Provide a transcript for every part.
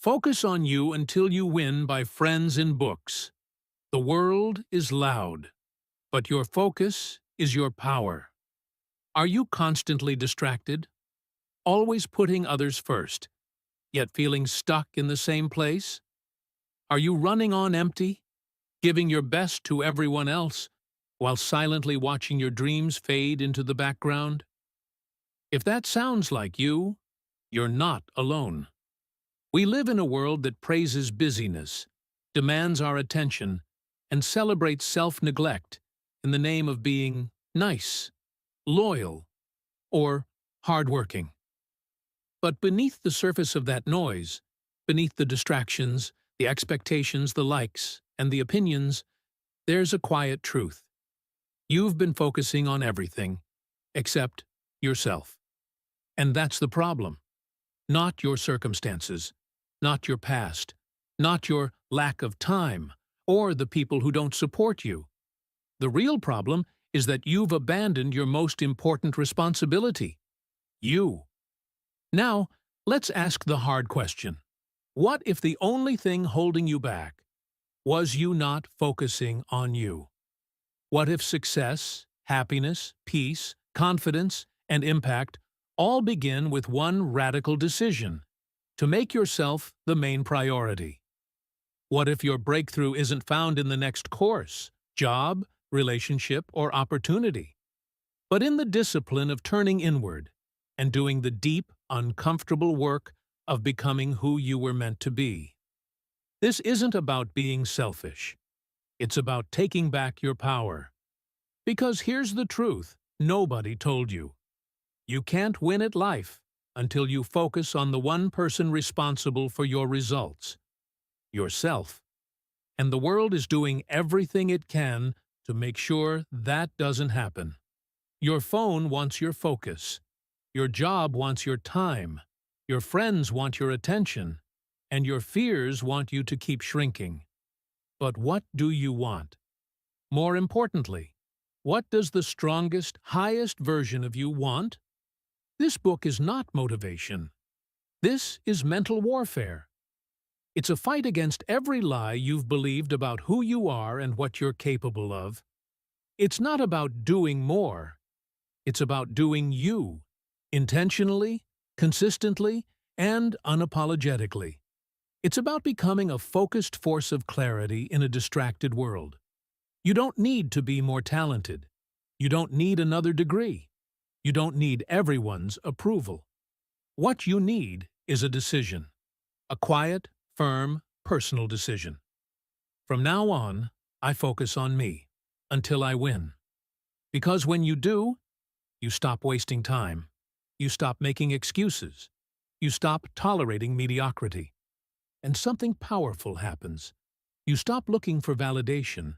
Focus on You Until You Win by Friends in Books. The world is loud, but your focus is your power. Are you constantly distracted? Always putting others first, yet feeling stuck in the same place? Are you running on empty, giving your best to everyone else, while silently watching your dreams fade into the background? If that sounds like you, you're not alone. We live in a world that praises busyness, demands our attention, and celebrates self-neglect in the name of being nice, loyal, or hardworking. But beneath the surface of that noise, beneath the distractions, the expectations, the likes, and the opinions, there's a quiet truth. You've been focusing on everything except yourself. And that's the problem. Not your circumstances, not your past, not your lack of time, or the people who don't support you. The real problem is that you've abandoned your most important responsibility: you. Now, let's ask the hard question. What if the only thing holding you back was you not focusing on you? What if success, happiness, peace, confidence, and impact all begin with one radical decision: to make yourself the main priority? What if your breakthrough isn't found in the next course, job, relationship, or opportunity, but in the discipline of turning inward and doing the deep, uncomfortable work of becoming who you were meant to be? This isn't about being selfish. It's about taking back your power. Because here's the truth nobody told you. You can't win at life until you focus on the one person responsible for your results: yourself. And the world is doing everything it can to make sure that doesn't happen. Your phone wants your focus. Your job wants your time. Your friends want your attention. And your fears want you to keep shrinking. But what do you want? More importantly, what does the strongest, highest version of you want? This book is not motivation. This is mental warfare. It's a fight against every lie you've believed about who you are and what you're capable of. It's not about doing more. It's about doing you, intentionally, consistently, and unapologetically. It's about becoming a focused force of clarity in a distracted world. You don't need to be more talented. You don't need another degree. You don't need everyone's approval. What you need is a decision. A quiet, firm, personal decision. From now on, I focus on me until I win. Because when you do, you stop wasting time. You stop making excuses. You stop tolerating mediocrity. And something powerful happens. You stop looking for validation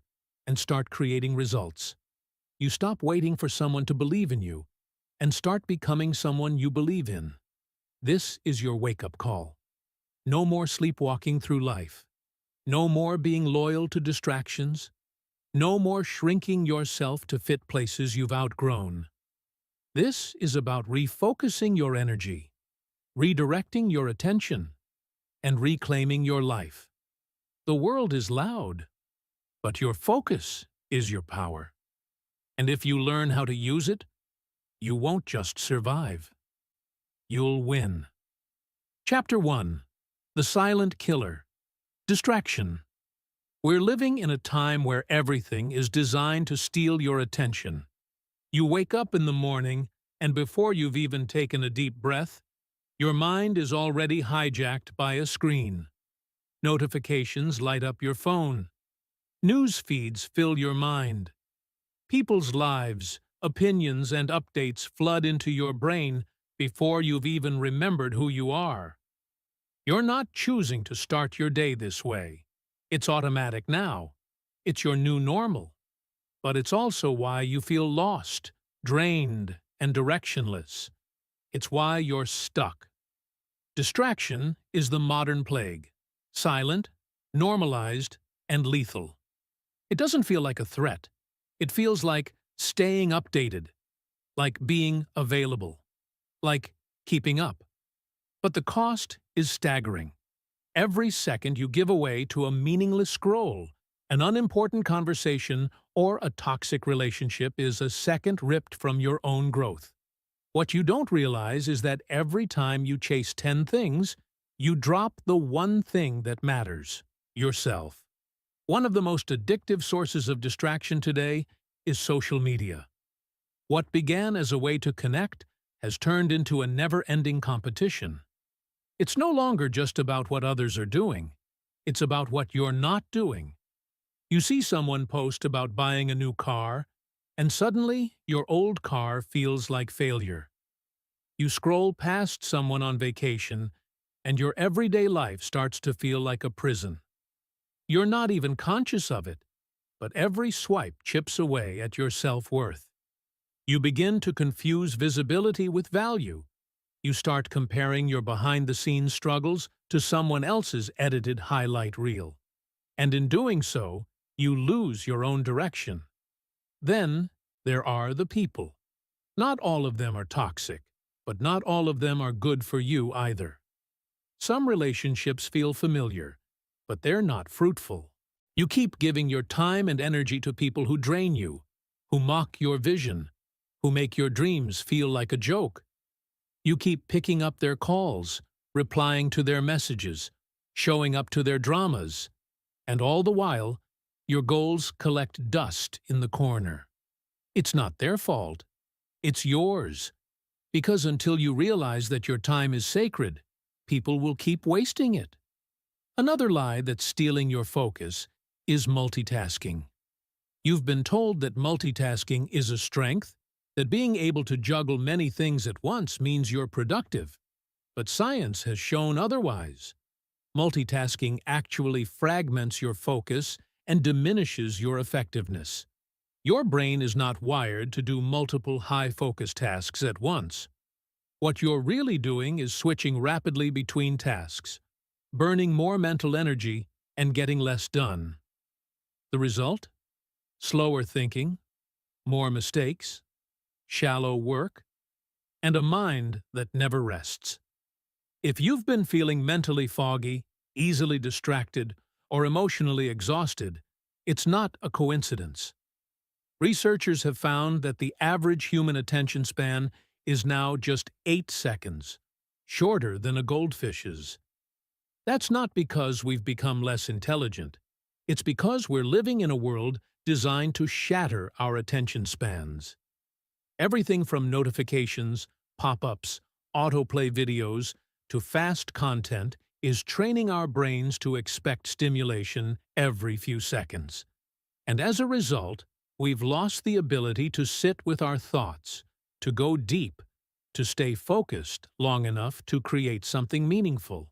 and start creating results. You stop waiting for someone to believe in you and start becoming someone you believe in. This is your wake-up call. No more sleepwalking through life. No more being loyal to distractions. No more shrinking yourself to fit places you've outgrown. This is about refocusing your energy, redirecting your attention, and reclaiming your life. The world is loud, but your focus is your power. And if you learn how to use it, you won't just survive. You'll win. Chapter 1. The Silent Killer. Distraction. We're living in a time where everything is designed to steal your attention. You wake up in the morning, and before you've even taken a deep breath, your mind is already hijacked by a screen. Notifications light up your phone. News feeds fill your mind. People's lives, opinions, and updates flood into your brain before you've even remembered who you are. You're not choosing to start your day this way. It's automatic now. It's your new normal. But it's also why you feel lost, drained, and directionless. It's why you're stuck. Distraction is the modern plague. Silent, normalized, and lethal. It doesn't feel like a threat. It feels like staying updated, like being available, like keeping up. But the cost is staggering. Every second you give away to a meaningless scroll, an unimportant conversation, or a toxic relationship is a second ripped from your own growth. What you don't realize is that every time you chase 10 things, you drop the one thing that matters: yourself. One of the most addictive sources of distraction today is social media. What began as a way to connect has turned into a never-ending competition. It's no longer just about what others are doing. It's about what you're not doing. You see someone post about buying a new car, and suddenly your old car feels like failure. You scroll past someone on vacation, and your everyday life starts to feel like a prison. You're not even conscious of it, but every swipe chips away at your self-worth. You begin to confuse visibility with value. You start comparing your behind-the-scenes struggles to someone else's edited highlight reel. And in doing so, you lose your own direction. Then, there are the people. Not all of them are toxic, but not all of them are good for you either. Some relationships feel familiar, but they're not fruitful. You keep giving your time and energy to people who drain you, who mock your vision, who make your dreams feel like a joke. You keep picking up their calls, replying to their messages, showing up to their dramas, and all the while, your goals collect dust in the corner. It's not their fault. It's yours. Because until you realize that your time is sacred, people will keep wasting it. Another lie that's stealing your focus is multitasking. You've been told that multitasking is a strength, that being able to juggle many things at once means you're productive. But science has shown otherwise. Multitasking actually fragments your focus and diminishes your effectiveness. Your brain is not wired to do multiple high-focus tasks at once. What you're really doing is switching rapidly between tasks, burning more mental energy and getting less done. The result? Slower thinking, more mistakes, shallow work, and a mind that never rests. If you've been feeling mentally foggy, easily distracted, or emotionally exhausted, it's not a coincidence. Researchers have found that the average human attention span is now just 8 seconds, shorter than a goldfish's. That's not because we've become less intelligent. It's because we're living in a world designed to shatter our attention spans. Everything from notifications, pop-ups, autoplay videos, to fast content is training our brains to expect stimulation every few seconds. And as a result, we've lost the ability to sit with our thoughts, to go deep, to stay focused long enough to create something meaningful.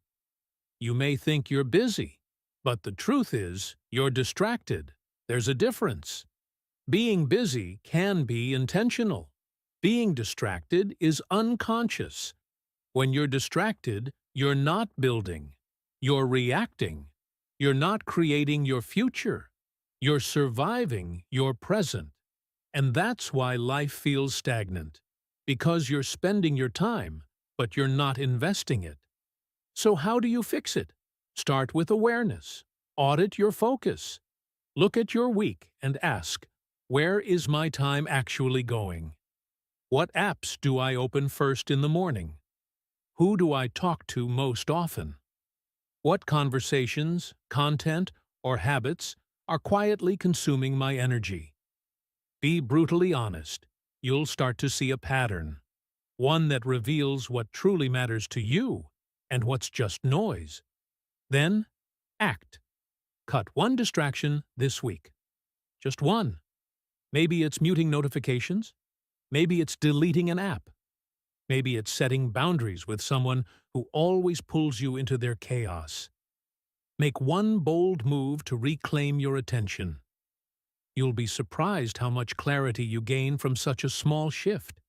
You may think you're busy, but the truth is you're distracted. There's a difference. Being busy can be intentional. Being distracted is unconscious. When you're distracted, you're not building. You're reacting. You're not creating your future. You're surviving your present. And that's why life feels stagnant. Because you're spending your time, but you're not investing it. So how do you fix it? Start with awareness. Audit your focus. Look at your week and ask, where is my time actually going? What apps do I open first in the morning? Who do I talk to most often? What conversations, content, or habits are quietly consuming my energy? Be brutally honest. You'll start to see a pattern, one that reveals what truly matters to you and what's just noise. Then, act. Cut one distraction this week. Just one. Maybe it's muting notifications. Maybe it's deleting an app. Maybe it's setting boundaries with someone who always pulls you into their chaos. Make one bold move to reclaim your attention. You'll be surprised how much clarity you gain from such a small shift.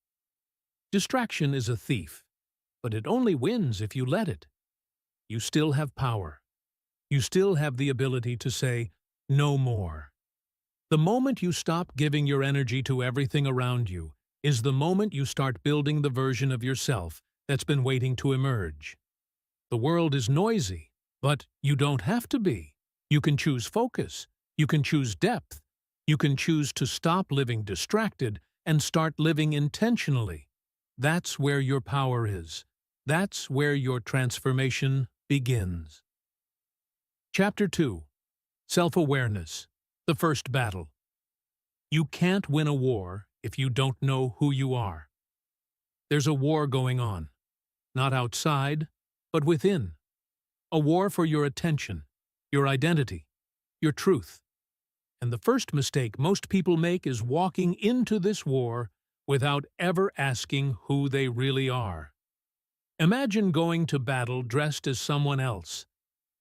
Distraction is a thief, but it only wins if you let it. You still have power. You still have the ability to say, no more. The moment you stop giving your energy to everything around you is the moment you start building the version of yourself that's been waiting to emerge. The world is noisy, But you don't have to be. You can choose focus. You can choose depth. You can choose to stop living distracted and start living intentionally. That's where your power is. That's where your transformation begins. Chapter 2. Self-Awareness. The First Battle. You can't win a war if you don't know who you are. There's a war going on, not outside, but within. A war for your attention, your identity, your truth. And the first mistake most people make is walking into this war without ever asking who they really are. Imagine going to battle dressed as someone else,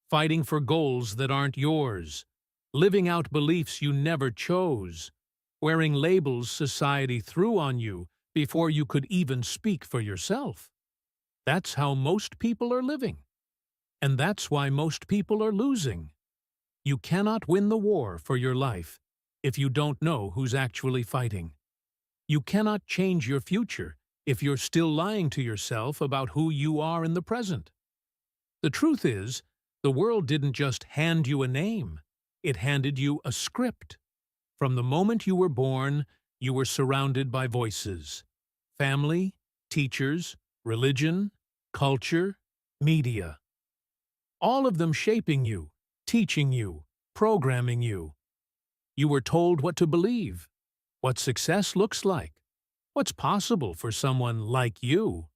fighting for goals that aren't yours, living out beliefs you never chose, wearing labels society threw on you before you could even speak for yourself. That's how most people are living. And that's why most people are losing. You cannot win the war for your life if you don't know who's actually fighting. You cannot change your future if you're still lying to yourself about who you are in the present. The truth is, the world didn't just hand you a name, it handed you a script. From the moment you were born, you were surrounded by voices. Family, teachers, religion, culture, media. All of them shaping you, teaching you, programming you. You were told what to believe, what success looks like, what's possible for someone like you.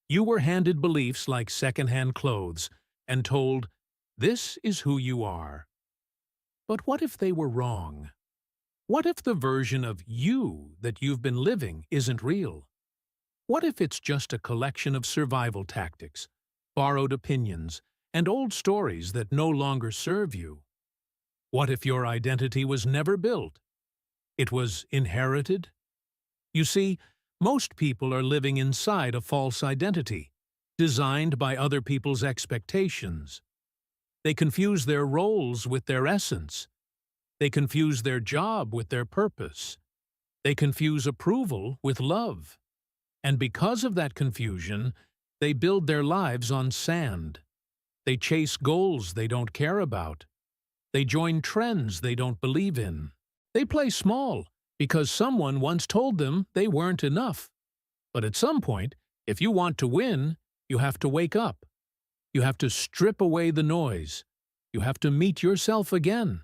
You were handed beliefs like secondhand clothes and told, this is who you are. But what if they were wrong? What if the version of you that you've been living isn't real? What if it's just a collection of survival tactics, borrowed opinions, and old stories that no longer serve you? What if your identity was never built? It was inherited? You see, most people are living inside a false identity, designed by other people's expectations. They confuse their roles with their essence. They confuse their job with their purpose. They confuse approval with love. And because of that confusion, they build their lives on sand. They chase goals they don't care about. They join trends they don't believe in. They play small because someone once told them they weren't enough. But at some point, if you want to win, you have to wake up. You have to strip away the noise. You have to meet yourself again.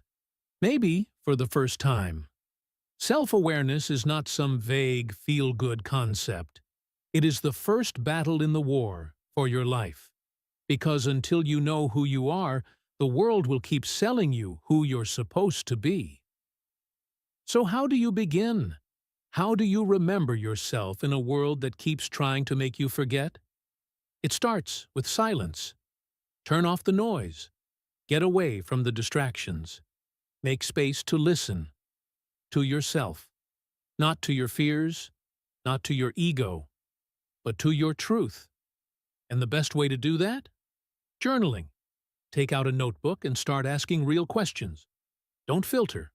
Maybe for the first time. Self-awareness is not some vague, feel-good concept. It is the first battle in the war for your life. Because until you know who you are, the world will keep selling you who you're supposed to be. So how do you begin? How do you remember yourself in a world that keeps trying to make you forget? It starts with silence. Turn off the noise. Get away from the distractions. Make space to listen. To yourself. Not to your fears, not to your ego, but to your truth. And the best way to do that? Journaling. Take out a notebook and start asking real questions. Don't filter.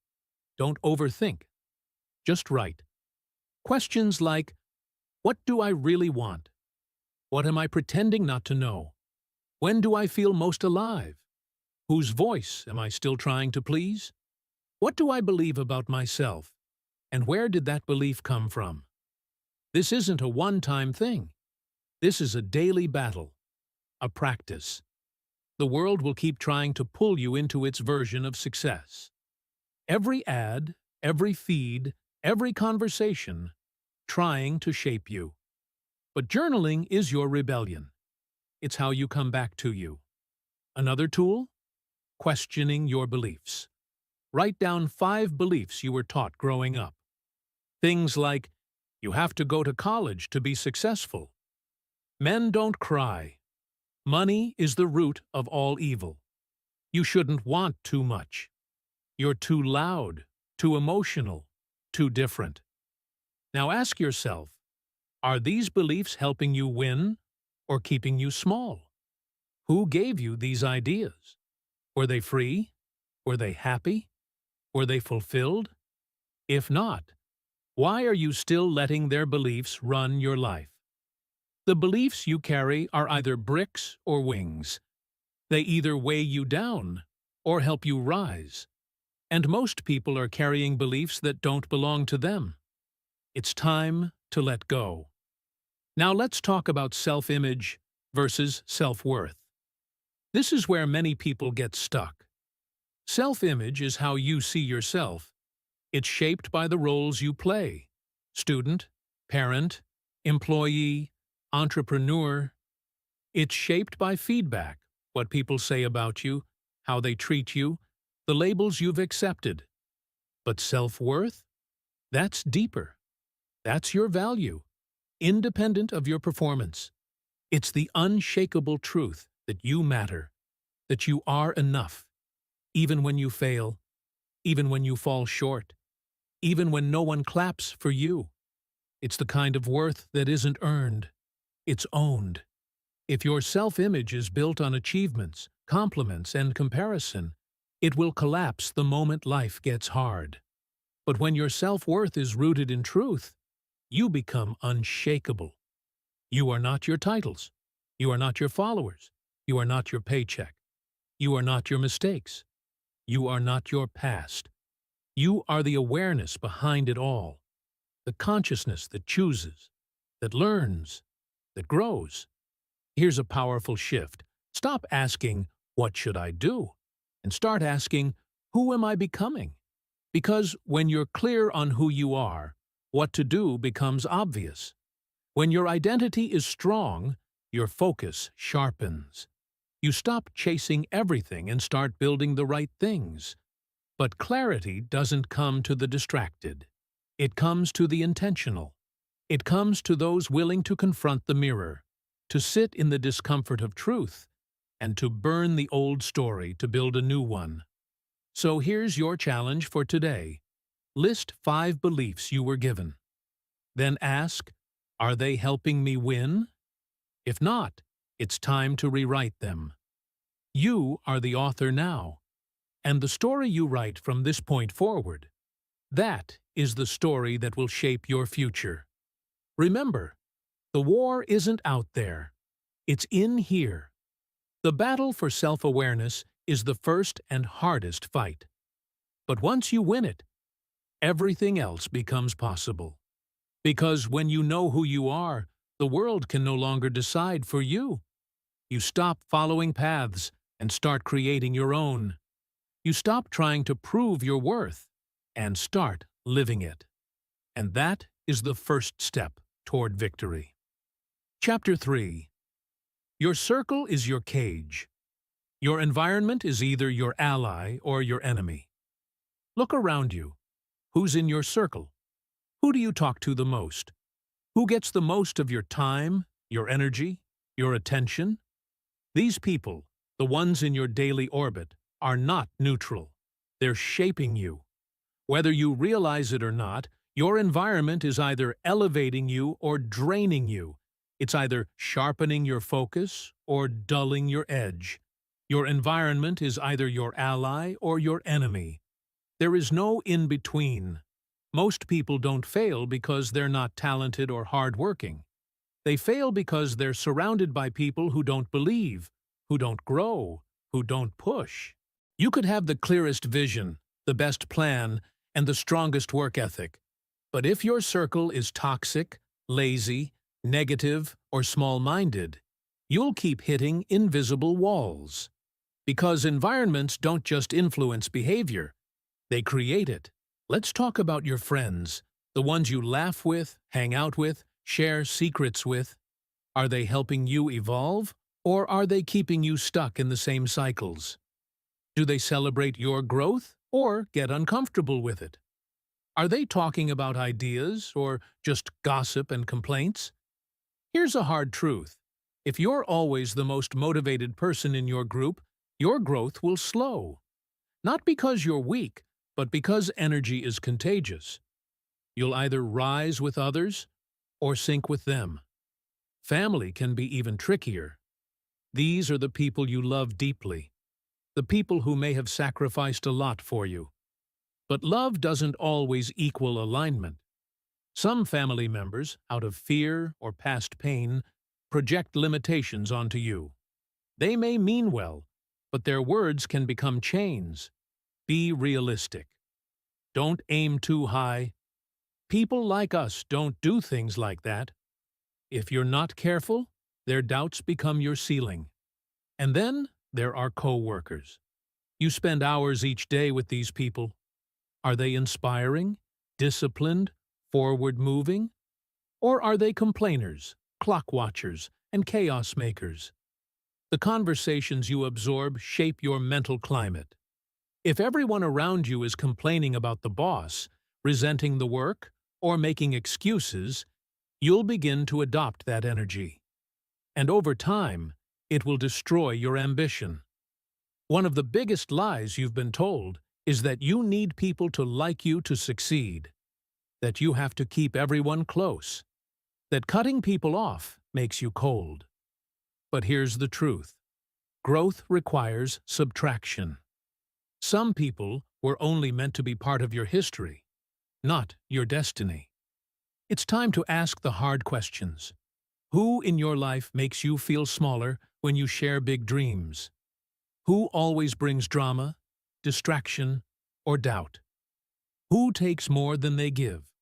Don't overthink. Just write. Questions like, what do I really want? What am I pretending not to know? When do I feel most alive? Whose voice am I still trying to please? What do I believe about myself? And where did that belief come from? This isn't a one-time thing. This is a daily battle, a practice. The world will keep trying to pull you into its version of success. Every ad, every feed, every conversation, trying to shape you. But journaling is your rebellion. It's how you come back to you. Another tool? Questioning your beliefs. Write down 5 beliefs you were taught growing up. Things like, you have to go to college to be successful. Men don't cry. Money is the root of all evil. You shouldn't want too much. You're too loud, too emotional, too different. Now ask yourself, are these beliefs helping you win or keeping you small? Who gave you these ideas? Were they free? Were they happy? Were they fulfilled? If not, why are you still letting their beliefs run your life? The beliefs you carry are either bricks or wings. They either weigh you down or help you rise. And most people are carrying beliefs that don't belong to them. It's time to let go. Now let's talk about self-image versus self-worth. This is where many people get stuck. Self-image is how you see yourself. It's shaped by the roles you play: student, parent, employee, entrepreneur. It's shaped by feedback, what people say about you, how they treat you, the labels you've accepted. But self-worth? That's deeper. That's your value, independent of your performance. It's the unshakable truth that you matter, that you are enough, even when you fail, even when you fall short, even when no one claps for you. It's the kind of worth that isn't earned, it's owned. If your self-image is built on achievements, compliments, and comparison, it will collapse the moment life gets hard. But when your self-worth is rooted in truth, you become unshakable. You are not your titles. You are not your followers. You are not your paycheck. You are not your mistakes. You are not your past. You are the awareness behind it all, the consciousness that chooses, that learns, that grows. Here's a powerful shift. Stop asking, "What should I do?" and start asking, "Who am I becoming?" Because when you're clear on who you are, what to do becomes obvious. When your identity is strong, your focus sharpens. You stop chasing everything and start building the right things. But clarity doesn't come to the distracted. It comes to the intentional. It comes to those willing to confront the mirror, to sit in the discomfort of truth, and to burn the old story to build a new one. So here's your challenge for today. List 5 beliefs you were given. Then ask, are they helping me win? If not, it's time to rewrite them. You are the author now, and the story you write from this point forward, that is the story that will shape your future. Remember, the war isn't out there. It's in here. The battle for self-awareness is the first and hardest fight. But once you win it, everything else becomes possible. Because when you know who you are, the world can no longer decide for you. You stop following paths and start creating your own. You stop trying to prove your worth and start living it. And that is the first step toward victory. Chapter 3. Your circle is your cage. Your environment is either your ally or your enemy. Look around you. Who's in your circle? Who do you talk to the most? Who gets the most of your time, your energy, your attention? These people, the ones in your daily orbit, are not neutral. They're shaping you. Whether you realize it or not, your environment is either elevating you or draining you. It's either sharpening your focus or dulling your edge. Your environment is either your ally or your enemy. There is no in-between. Most people don't fail because they're not talented or hardworking. They fail because they're surrounded by people who don't believe, who don't grow, who don't push. You could have the clearest vision, the best plan, and the strongest work ethic. But if your circle is toxic, lazy, negative, or small-minded, you'll keep hitting invisible walls. Because environments don't just influence behavior, they create it. Let's talk about your friends, the ones you laugh with, hang out with, share secrets with. Are they helping you evolve, or are they keeping you stuck in the same cycles? Do they celebrate your growth, or get uncomfortable with it? Are they talking about ideas, or just gossip and complaints? Here's a hard truth. If you're always the most motivated person in your group, your growth will slow. Not because you're weak, but because energy is contagious. You'll either rise with others or sink with them. Family can be even trickier. These are the people you love deeply, the people who may have sacrificed a lot for you. But love doesn't always equal alignment. Some family members, out of fear or past pain, project limitations onto you. They may mean well, but their words can become chains. Be realistic. Don't aim too high. People like us don't do things like that. If you're not careful, their doubts become your ceiling. And then there are co-workers. You spend hours each day with these people. Are they inspiring, disciplined, forward-moving? Or are they complainers, clock watchers, and chaos makers? The conversations you absorb shape your mental climate. If everyone around you is complaining about the boss, resenting the work, or making excuses, you'll begin to adopt that energy. And over time, it will destroy your ambition. One of the biggest lies you've been told is that you need people to like you to succeed, that you have to keep everyone close, that cutting people off makes you cold. But here's the truth. Growth requires subtraction. Some people were only meant to be part of your history, not your destiny. It's time to ask the hard questions. Who in your life makes you feel smaller when you share big dreams? Who always brings drama, distraction, or doubt? Who takes more than they give?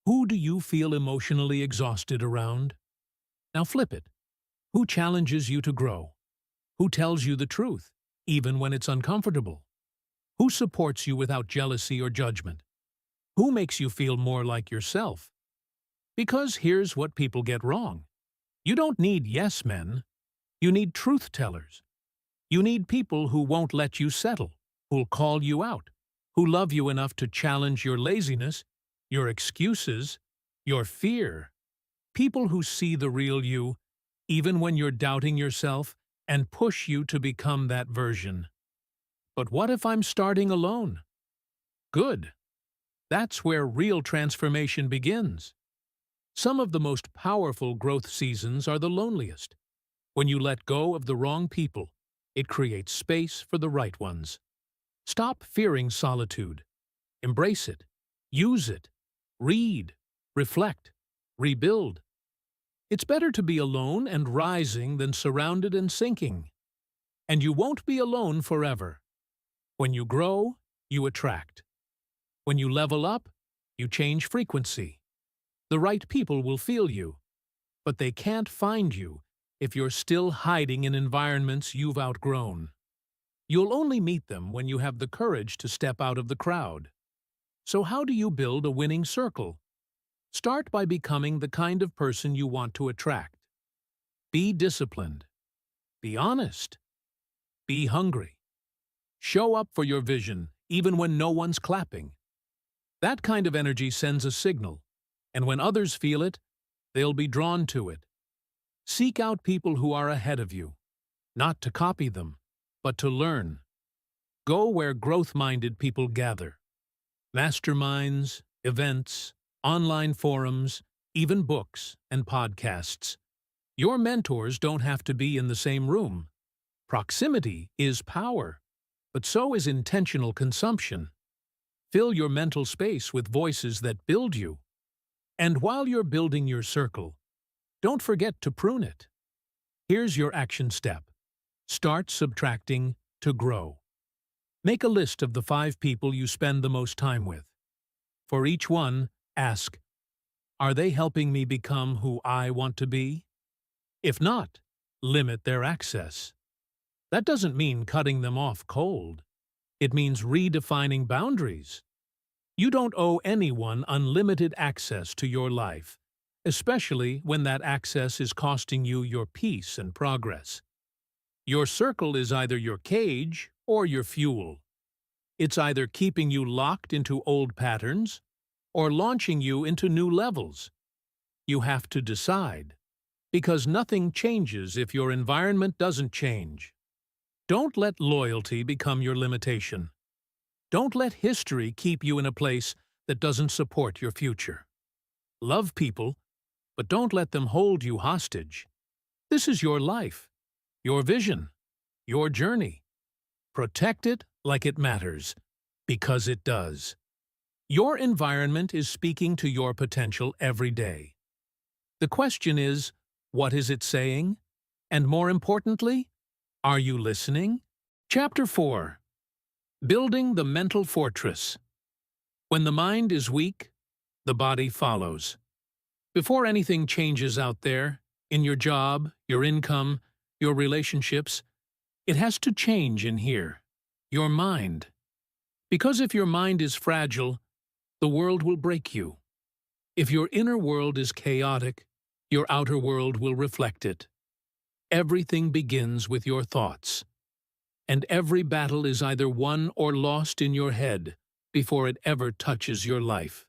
Who do you feel emotionally exhausted around? Now flip it. Who challenges you to grow? Who tells you the truth, even when it's uncomfortable? Who supports you without jealousy or judgment? Who makes you feel more like yourself? Because here's what people get wrong. You don't need yes men. You need truth tellers. You need people who won't let you settle, who'll call you out, who love you enough to challenge your laziness, your excuses, your fear. People who see the real you, even when you're doubting yourself, and push you to become that version. But what if I'm starting alone? Good. That's where real transformation begins. Some of the most powerful growth seasons are the loneliest. When you let go of the wrong people, it creates space for the right ones. Stop fearing solitude. Embrace it. Use it. Read. Reflect. Rebuild. It's better to be alone and rising than surrounded and sinking. And you won't be alone forever. When you grow, you attract. When you level up, you change frequency. The right people will feel you, but they can't find you if you're still hiding in environments you've outgrown. You'll only meet them when you have the courage to step out of the crowd. So how do you build a winning circle? Start by becoming the kind of person you want to attract. Be disciplined. Be honest. Be hungry. Show up for your vision, even when no one's clapping. That kind of energy sends a signal, and when others feel it, they'll be drawn to it. Seek out people who are ahead of you, not to copy them, but to learn. Go where growth-minded people gather. Masterminds, events, online forums, even books and podcasts. Your mentors don't have to be in the same room. Proximity is power, but so is intentional consumption. Fill your mental space with voices that build you. And while you're building your circle, don't forget to prune it. Here's your action step. Start subtracting to grow. Make a list of the 5 people you spend the most time with. For each one, ask, are they helping me become who I want to be? If not, limit their access. That doesn't mean cutting them off cold. It means redefining boundaries. You don't owe anyone unlimited access to your life, especially when that access is costing you your peace and progress. Your circle is either your cage or your fuel. It's either keeping you locked into old patterns or launching you into new levels. You have to decide, because nothing changes if your environment doesn't change. Don't let loyalty become your limitation. Don't let history keep you in a place that doesn't support your future. Love people, but don't let them hold you hostage. This is your life, your vision, your journey. Protect it like it matters, because it does. Your environment is speaking to your potential every day. The question is, what is it saying? And more importantly, are you listening? Chapter 4. Building the Mental Fortress. When the mind is weak, the body follows. Before anything changes out there, in your job, your income, your relationships, it has to change in here, your mind. Because if your mind is fragile, the world will break you. If your inner world is chaotic, your outer world will reflect it. Everything begins with your thoughts. And every battle is either won or lost in your head before it ever touches your life.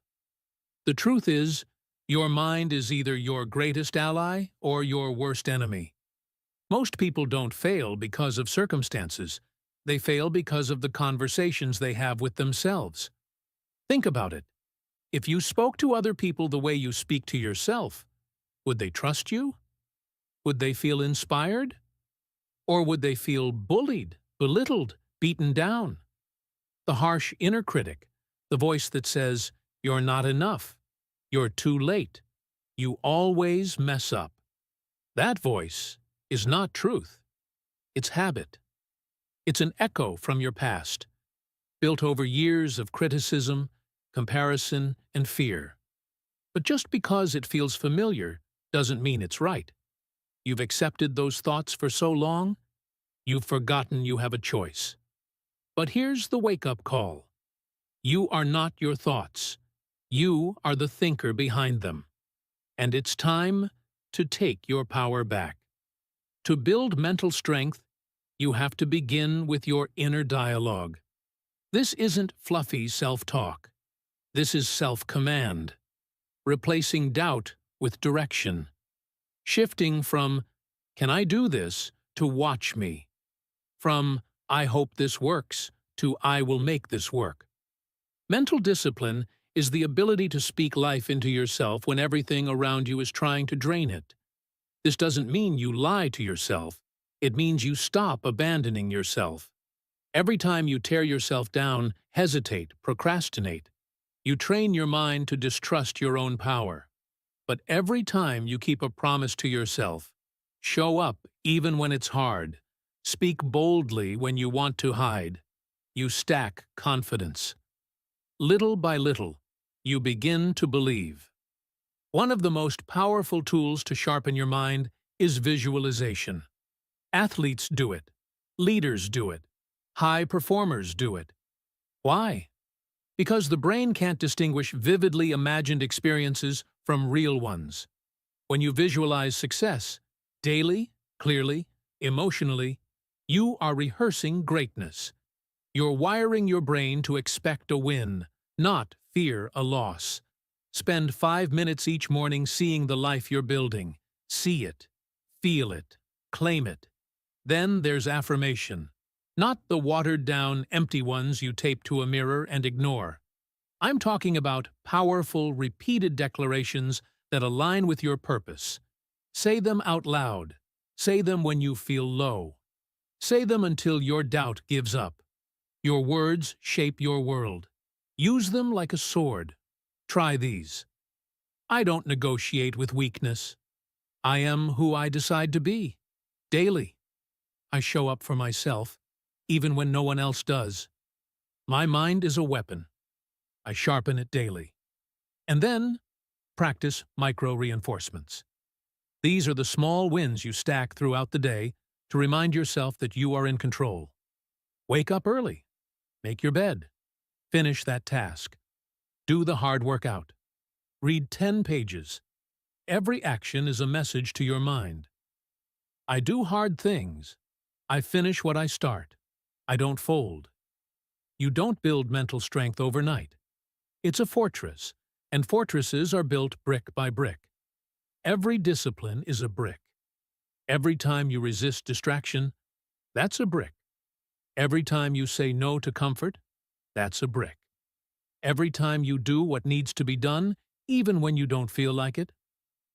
The truth is, your mind is either your greatest ally or your worst enemy. Most people don't fail because of circumstances. They fail because of the conversations they have with themselves. Think about it. If you spoke to other people the way you speak to yourself, would they trust you? Would they feel inspired? Or would they feel bullied, belittled, beaten down? The harsh inner critic, the voice that says, "You're not enough. You're too late. You always mess up." That voice is not truth. It's habit. It's an echo from your past, built over years of criticism, comparison, and fear. But just because it feels familiar doesn't mean it's right. You've accepted those thoughts for so long, you've forgotten you have a choice. But here's the wake-up call. You are not your thoughts. You are the thinker behind them. And it's time to take your power back. To build mental strength, you have to begin with your inner dialogue. This isn't fluffy self-talk. This is self-command, replacing doubt with direction, shifting from, "Can I do this?" to "Watch me," from "I hope this works" to "I will make this work." Mental discipline is the ability to speak life into yourself when everything around you is trying to drain it. This doesn't mean you lie to yourself. It means you stop abandoning yourself. Every time you tear yourself down, hesitate, procrastinate, you train your mind to distrust your own power. But every time you keep a promise to yourself, show up even when it's hard, speak boldly when you want to hide, you stack confidence. Little by little, you begin to believe. One of the most powerful tools to sharpen your mind is visualization. Athletes do it. Leaders do it. High performers do it. Why? Because the brain can't distinguish vividly imagined experiences from real ones. When you visualize success, daily, clearly, emotionally, you are rehearsing greatness. You're wiring your brain to expect a win, not fear a loss. Spend 5 minutes each morning seeing the life you're building. See it, feel it, claim it. Then there's affirmation. Not the watered-down, empty ones you tape to a mirror and ignore. I'm talking about powerful, repeated declarations that align with your purpose. Say them out loud. Say them when you feel low. Say them until your doubt gives up. Your words shape your world. Use them like a sword. Try these. I don't negotiate with weakness. I am who I decide to be. Daily. I show up for myself, even when no one else does. My mind is a weapon. I sharpen it daily. And then, practice micro-reinforcements. These are the small wins you stack throughout the day to remind yourself that you are in control. Wake up early. Make your bed. Finish that task. Do the hard work out. Read 10 pages. Every action is a message to your mind. I do hard things. I finish what I start. I don't fold. You don't build mental strength overnight. It's a fortress, and fortresses are built brick by brick. Every discipline is a brick. Every time you resist distraction, that's a brick. Every time you say no to comfort, that's a brick. Every time you do what needs to be done, even when you don't feel like it,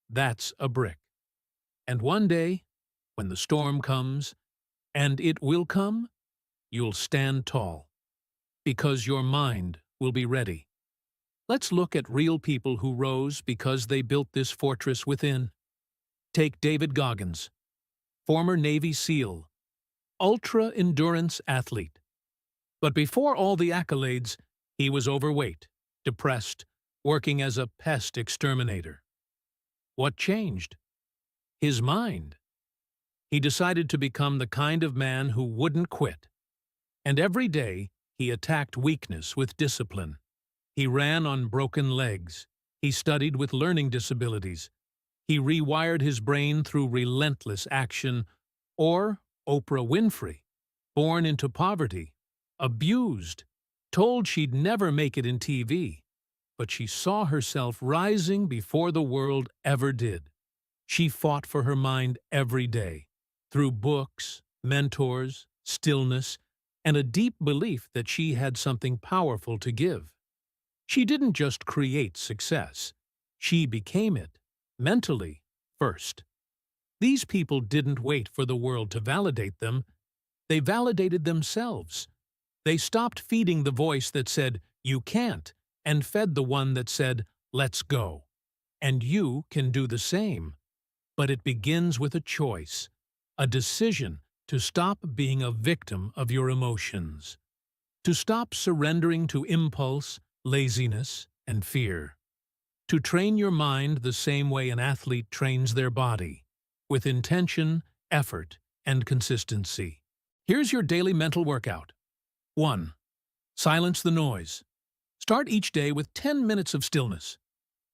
that's a brick. And one day, when the storm comes, and it will come, you'll stand tall, because your mind will be ready. Let's look at real people who rose because they built this fortress within. Take David Goggins, former Navy SEAL. ultra-endurance athlete. But before all the accolades, he was overweight, depressed, working as a pest exterminator. What changed? His mind. He decided to become the kind of man who wouldn't quit. And every day, he attacked weakness with discipline. He ran on broken legs. He studied with learning disabilities. He rewired his brain through relentless action. Or Oprah Winfrey, born into poverty, abused, told she'd never make it in TV, but she saw herself rising before the world ever did. She fought for her mind every day, through books, mentors, stillness, and a deep belief that she had something powerful to give. She didn't just create success. She became it, mentally, first. These people didn't wait for the world to validate them. They validated themselves. They stopped feeding the voice that said, "You can't," and fed the one that said, "Let's go." And you can do the same. But it begins with a choice, a decision to stop being a victim of your emotions, to stop surrendering to impulse, laziness, and fear, to train your mind the same way an athlete trains their body, with intention, effort, and consistency. Here's your daily mental workout. 1. Silence the noise. Start each day with 10 minutes of stillness.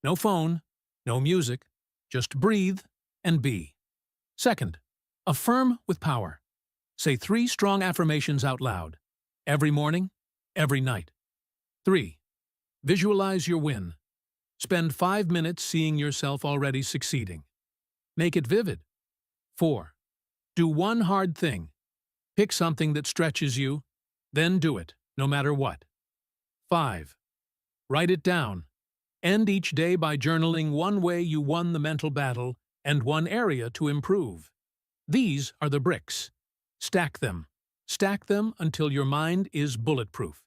No phone, no music, just breathe and be. 2. Affirm with power. Say 3 strong affirmations out loud, every morning, every night. 3. Visualize your win. Spend 5 minutes seeing yourself already succeeding. Make it vivid. 4. Do one hard thing. Pick something that stretches you, then do it, no matter what. 5. Write it down. End each day by journaling one way you won the mental battle and one area to improve. These are the bricks. Stack them. Stack them until your mind is bulletproof.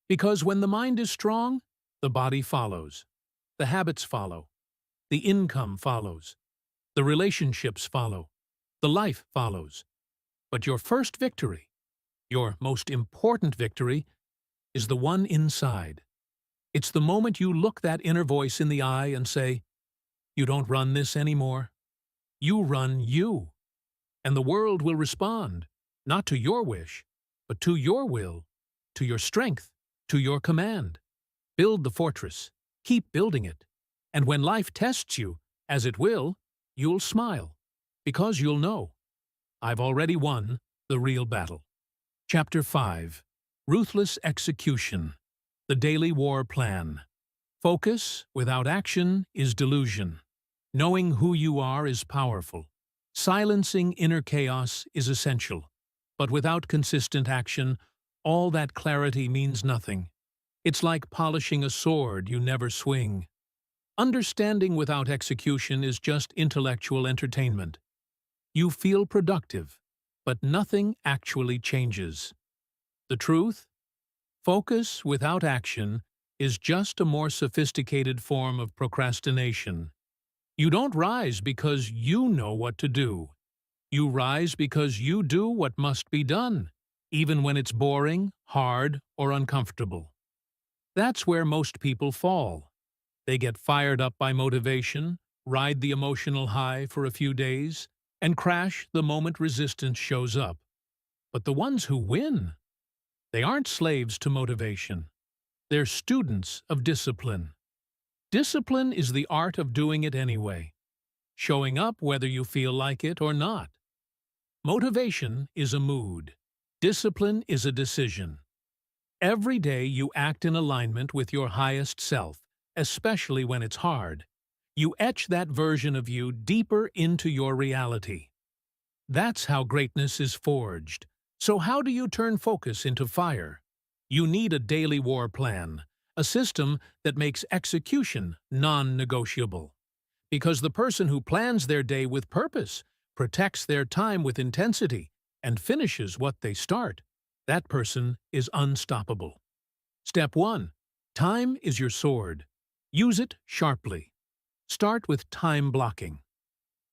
Because when the mind is strong, the body follows. The habits follow. The income follows. The relationships follow. The life follows. But your first victory, your most important victory, is the one inside. It's the moment you look that inner voice in the eye and say, "You don't run this anymore. You run you." And the world will respond, not to your wish, but to your will, to your strength, to your command. Build the fortress. Keep building it. And when life tests you, as it will, you'll smile, because you'll know, I've already won the real battle. Chapter 5. Ruthless Execution. The Daily War Plan. Focus without action is delusion. Knowing who you are is powerful. Silencing inner chaos is essential. But without consistent action, all that clarity means nothing. It's like polishing a sword you never swing. Understanding without execution is just intellectual entertainment. You feel productive, but nothing actually changes. The truth? Focus without action is just a more sophisticated form of procrastination. You don't rise because you know what to do. You rise because you do what must be done, even when it's boring, hard, or uncomfortable. That's where most people fall. They get fired up by motivation, ride the emotional high for a few days, and crash the moment resistance shows up. But the ones who win, they aren't slaves to motivation. They're students of discipline. Discipline is the art of doing it anyway, showing up whether you feel like it or not. Motivation is a mood. Discipline is a decision. Every day you act in alignment with your highest self, especially when it's hard. You etch that version of you deeper into your reality. That's how greatness is forged. So how do you turn focus into fire? You need a daily war plan, a system that makes execution non-negotiable. Because the person who plans their day with purpose, protects their time with intensity, and finishes what they start, that person is unstoppable. Step 1. Time is your sword. Use it sharply. Start with time blocking.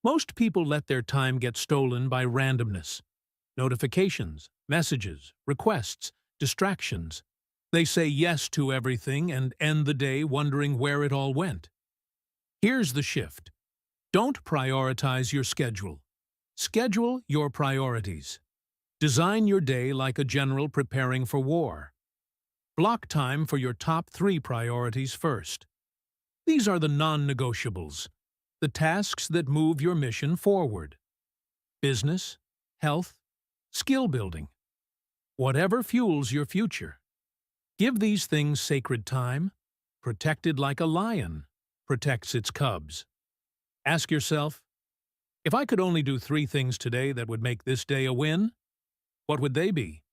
Most people let their time get stolen by randomness. Notifications, messages, requests, distractions. They say yes to everything and end the day wondering where it all went. Here's the shift. Don't prioritize your schedule. Schedule your priorities. Design your day like a general preparing for war. Block time for your top 3 priorities first. These are the non-negotiables, the tasks that move your mission forward. Business, health, skill building. Whatever fuels your future. Give these things sacred time, protected like a lion protects its cubs. Ask yourself, if I could only do 3 things today that would make this day a win, what would they be?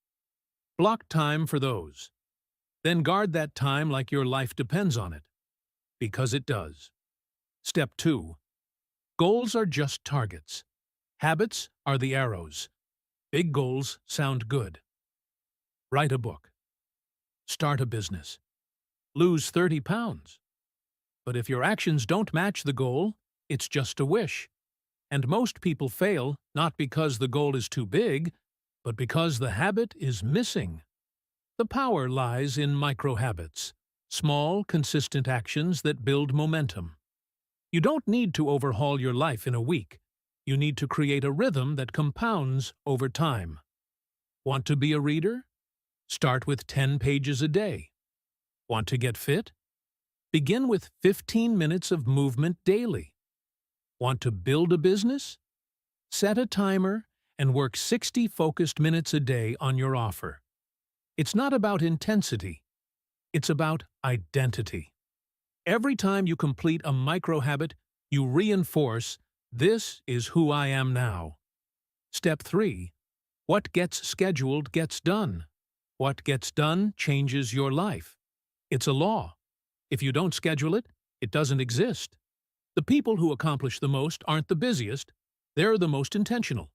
Block time for those. Then guard that time like your life depends on it, because it does. Step 2. Goals are just targets. Habits are the arrows. Big goals sound good. Write a book. Start a business. Lose 30 pounds. But if your actions don't match the goal, it's just a wish. And most people fail not because the goal is too big, but because the habit is missing. The power lies in micro-habits, small, consistent actions that build momentum. You don't need to overhaul your life in a week. You need to create a rhythm that compounds over time. Want to be a reader? Start with 10 pages a day. Want to get fit? Begin with 15 minutes of movement daily. Want to build a business? Set a timer and work 60 focused minutes a day on your offer. It's not about intensity. It's about identity. Every time you complete a micro-habit, you reinforce, this is who I am now. Step 3. What gets scheduled gets done. What gets done changes your life. It's a law. If you don't schedule it, it doesn't exist. The people who accomplish the most aren't the busiest. They're the most intentional.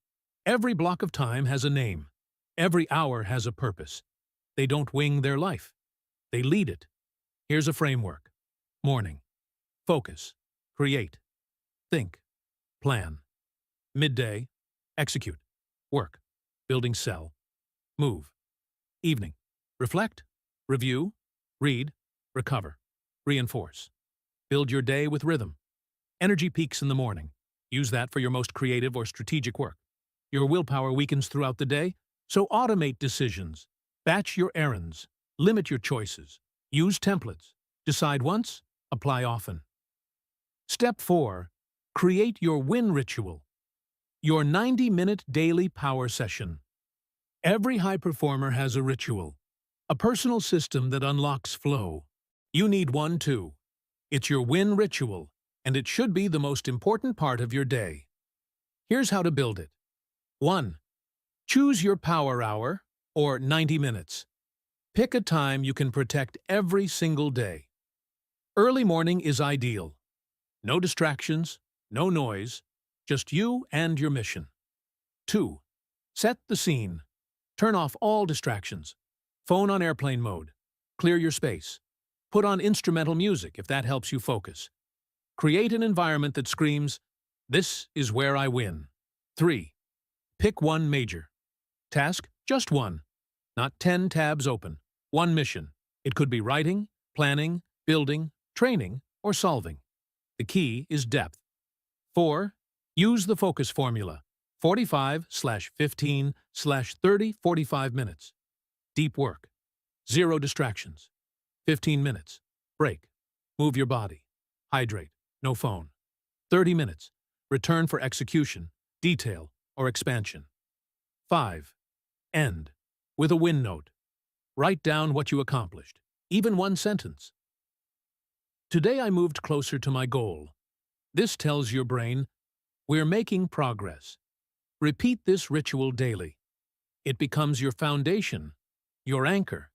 Every block of time has a name. Every hour has a purpose. They don't wing their life. They lead it. Here's a framework. Morning. Focus. Create. Think. Plan. Midday. Execute. Work. Building cell. Move. Evening. Reflect. Review. Read. Recover. Reinforce. Build your day with rhythm. Energy peaks in the morning. Use that for your most creative or strategic work. Your willpower weakens throughout the day, so automate decisions. Batch your errands. Limit your choices. Use templates. Decide once, apply often. Step 4. Create your win ritual. Your 90-minute daily power session. Every high performer has a ritual, a personal system that unlocks flow. You need one too. It's your win ritual, and it should be the most important part of your day. Here's how to build it. 1. Choose your power hour, or 90 minutes. Pick a time you can protect every single day. Early morning is ideal. No distractions, no noise, just you and your mission. 2. Set the scene. Turn off all distractions. Phone on airplane mode. Clear your space. Put on instrumental music if that helps you focus. Create an environment that screams, "This is where I win." 3. Pick one major task, just one. Not 10 tabs open. One mission. It could be writing, planning, building, training, or solving. The key is depth. 4. Use the focus formula. 45/15/30/45 minutes. Deep work. 0 distractions. 15 minutes. Break. Move your body. Hydrate. No phone. 30 minutes. Return for execution, detail, or expansion. 5. End. With a win note. Write down what you accomplished, even one sentence. Today I moved closer to my goal. This tells your brain, we're making progress. Repeat this ritual daily. It becomes your foundation, your anchor.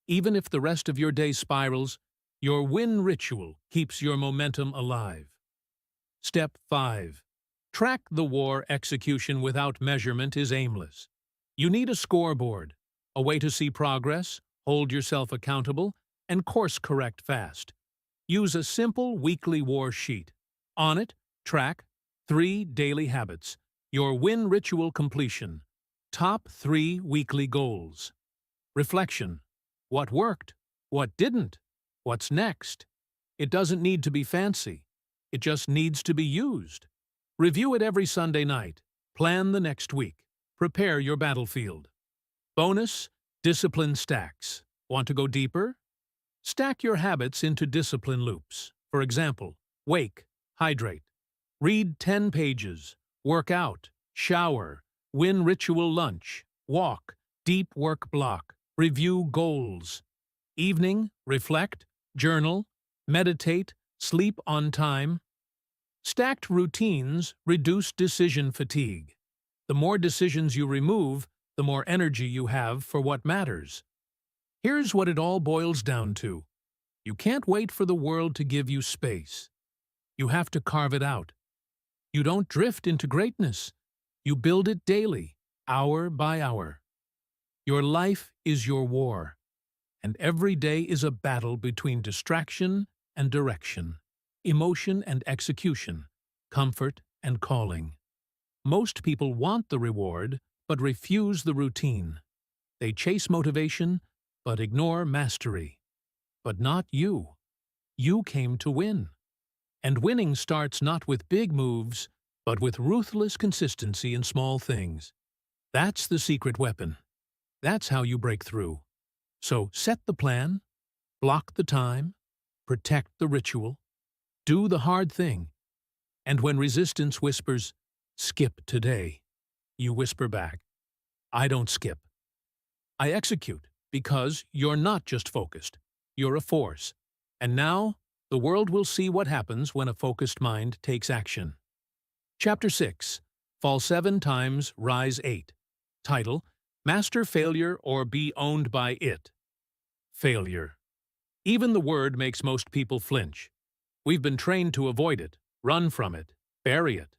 Even if the rest of your day spirals, your win ritual keeps your momentum alive. Step 5. Track the war execution without measurement is aimless. You need a scoreboard, a way to see progress, hold yourself accountable, and course-correct fast. Use a simple weekly war sheet. On it, track 3 daily habits, your win ritual completion, Top 3 weekly goals. Reflection. What worked? What didn't? What's next? It doesn't need to be fancy. It just needs to be used. Review it every Sunday night. Plan the next week. Prepare your battlefield. Bonus, discipline stacks. Want to go deeper? Stack your habits into discipline loops. For example, wake, hydrate, read 10 pages, work out, shower, win ritual lunch, walk, deep work block, review goals. Evening, reflect, journal, meditate, sleep on time. Stacked routines reduce decision fatigue. The more decisions you remove, the more energy you have for what matters. Here's what it all boils down to. You can't wait for the world to give you space. You have to carve it out. You don't drift into greatness. You build it daily, hour by hour. Your life is your war, and every day is a battle between distraction and direction, emotion and execution, comfort and calling. Most people want the reward, but refuse the routine. They chase motivation, but ignore mastery. But not you. You came to win. And winning starts not with big moves, but with ruthless consistency in small things. That's the secret weapon. That's how you break through. So set the plan, block the time, protect the ritual, do the hard thing. And when resistance whispers, "Skip today," you whisper back, "I don't skip. I execute," because you're not just focused. You're a force. And now, the world will see what happens when a focused mind takes action. Chapter 6. Fall 7 times, Rise 8. Title: Master Failure or Be Owned by It. Failure. Even the word makes most people flinch. We've been trained to avoid it, run from it, bury it.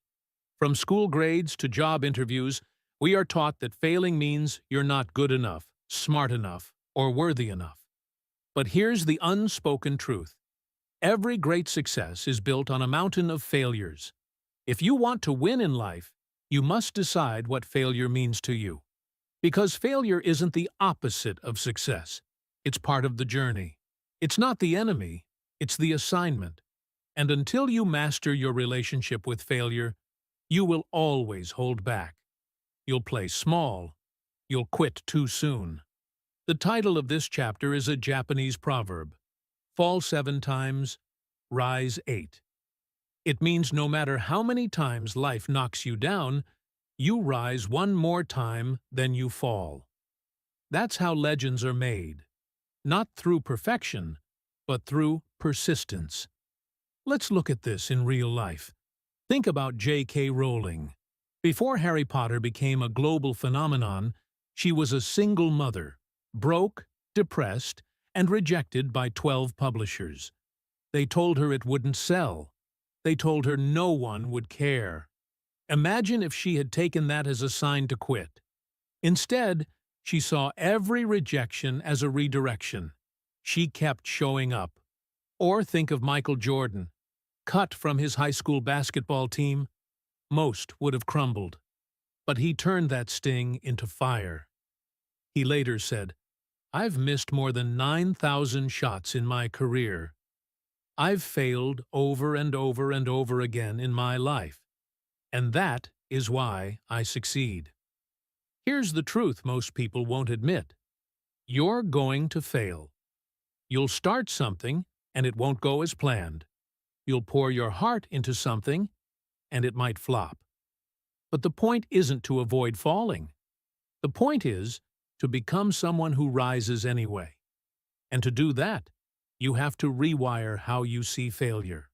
From school grades to job interviews, we are taught that failing means you're not good enough, smart enough, or worthy enough. But here's the unspoken truth. Every great success is built on a mountain of failures. If you want to win in life, you must decide what failure means to you. Because failure isn't the opposite of success. It's part of the journey. It's not the enemy, it's the assignment. And until you master your relationship with failure, you will always hold back. You'll play small. You'll quit too soon. The title of this chapter is a Japanese proverb. Fall 7 times, rise 8. It means no matter how many times life knocks you down, you rise one more time, then you fall. That's how legends are made. Not through perfection, but through persistence. Let's look at this in real life. Think about J.K. Rowling. Before Harry Potter became a global phenomenon, she was a single mother, broke, depressed, and rejected by 12 publishers. They told her it wouldn't sell. They told her no one would care. Imagine if she had taken that as a sign to quit. Instead, she saw every rejection as a redirection. She kept showing up. Or think of Michael Jordan. Cut from his high school basketball team, most would have crumbled. But he turned that sting into fire. He later said, "I've missed more than 9,000 shots in my career. I've failed over and over and over again in my life. And that is why I succeed." Here's the truth most people won't admit. You're going to fail. You'll start something, and it won't go as planned. You'll pour your heart into something, and it might flop. But the point isn't to avoid falling. The point is to become someone who rises anyway. And to do that, you have to rewire how you see failure.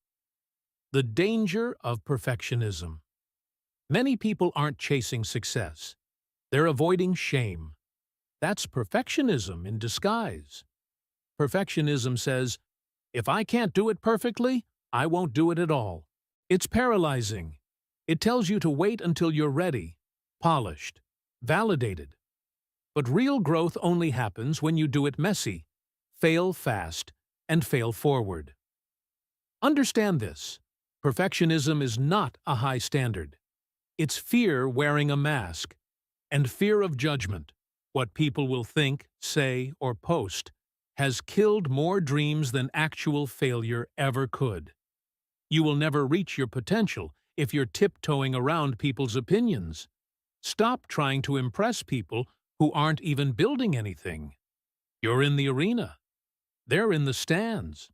The danger of perfectionism. Many people aren't chasing success. They're avoiding shame. That's perfectionism in disguise. Perfectionism says, if I can't do it perfectly, I won't do it at all. It's paralyzing. It tells you to wait until you're ready, polished, validated. But real growth only happens when you do it messy, fail fast, and fail forward. Understand this. Perfectionism is not a high standard. It's fear wearing a mask. And fear of judgment, what people will think, say, or post, has killed more dreams than actual failure ever could. You will never reach your potential if you're tiptoeing around people's opinions. Stop trying to impress people who aren't even building anything. You're in the arena. They're in the stands.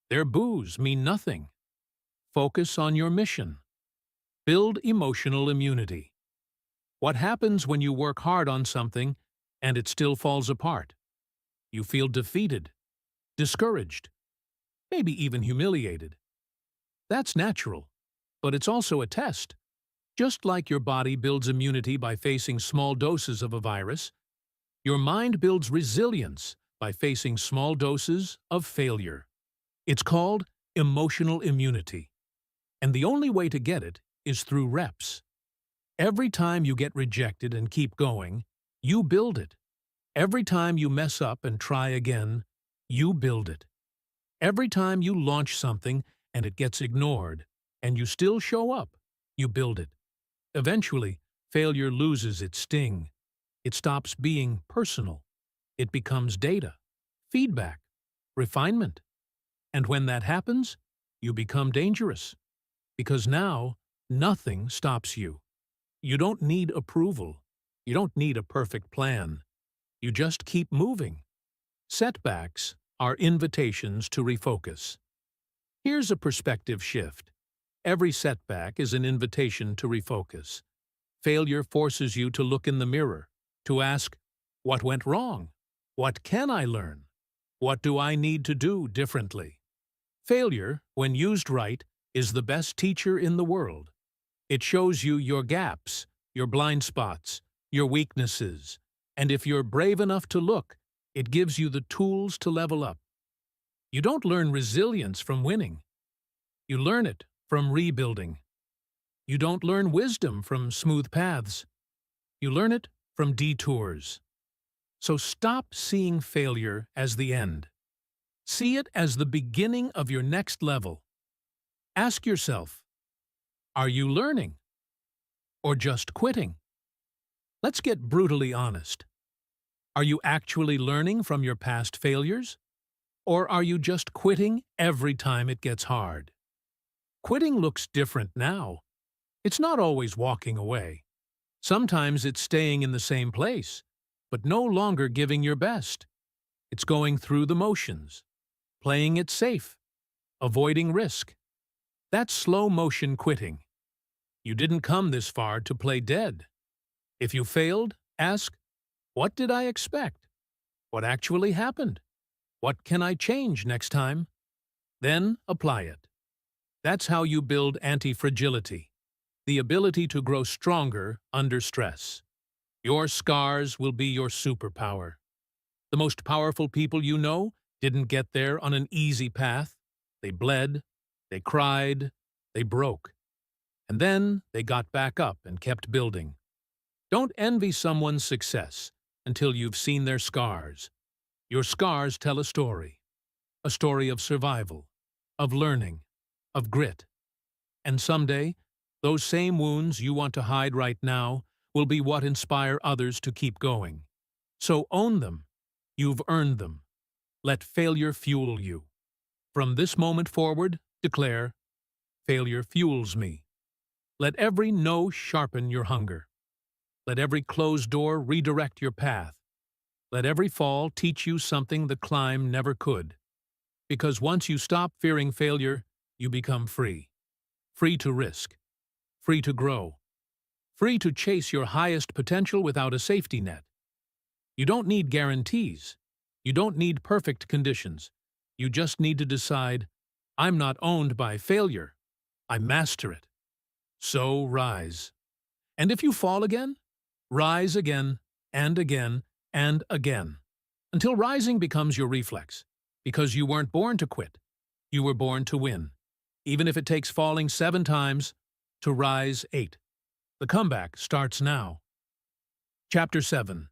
Their boos mean nothing. Focus on your mission. Build emotional immunity. What happens when you work hard on something and it still falls apart? You feel defeated, discouraged, maybe even humiliated. That's natural, but it's also a test. Just like your body builds immunity by facing small doses of a virus, your mind builds resilience by facing small doses of failure. It's called emotional immunity, and the only way to get it is through reps. Every time you get rejected and keep going, you build it. Every time you mess up and try again, you build it. Every time you launch something and it gets ignored, and you still show up, you build it. Eventually, failure loses its sting. It stops being personal. It becomes data, feedback, refinement. And when that happens, you become dangerous. Because now, nothing stops you. You don't need approval. You don't need a perfect plan. You just keep moving. Setbacks are invitations to refocus. Here's a perspective shift. Every setback is an invitation to refocus. Failure forces you to look in the mirror, to ask, what went wrong? What can I learn? What do I need to do differently? Failure, when used right, is the best teacher in the world. It shows you your gaps, your blind spots, your weaknesses, and if you're brave enough to look, it gives you the tools to level up. You don't learn resilience from winning. You learn it from rebuilding. You don't learn wisdom from smooth paths. You learn it from detours. So stop seeing failure as the end. See it as the beginning of your next level. Ask yourself, are you learning? Or just quitting? Let's get brutally honest. Are you actually learning from your past failures? Or are you just quitting every time it gets hard? Quitting looks different now. It's not always walking away. Sometimes it's staying in the same place, but no longer giving your best. It's going through the motions, playing it safe, avoiding risk. That's slow-motion quitting. You didn't come this far to play dead. If you failed, ask, what did I expect? What actually happened? What can I change next time? Then apply it. That's how you build anti-fragility, the ability to grow stronger under stress. Your scars will be your superpower. The most powerful people you know didn't get there on an easy path. They bled, they cried, they broke. And then they got back up and kept building. Don't envy someone's success until you've seen their scars. Your scars tell a story of survival, of learning, of grit. And someday, those same wounds you want to hide right now will be what inspire others to keep going. So own them. You've earned them. Let failure fuel you. From this moment forward, declare, failure fuels me. Let every no sharpen your hunger. Let every closed door redirect your path. Let every fall teach you something the climb never could. Because once you stop fearing failure, you become free. Free to risk. Free to grow. Free to chase your highest potential without a safety net. You don't need guarantees. You don't need perfect conditions. You just need to decide, I'm not owned by failure. I master it. So rise. And if you fall again, rise again and again and again, until rising becomes your reflex, because you weren't born to quit. You were born to win, even if it takes falling 7 times to rise 8. The comeback starts now. Chapter 7.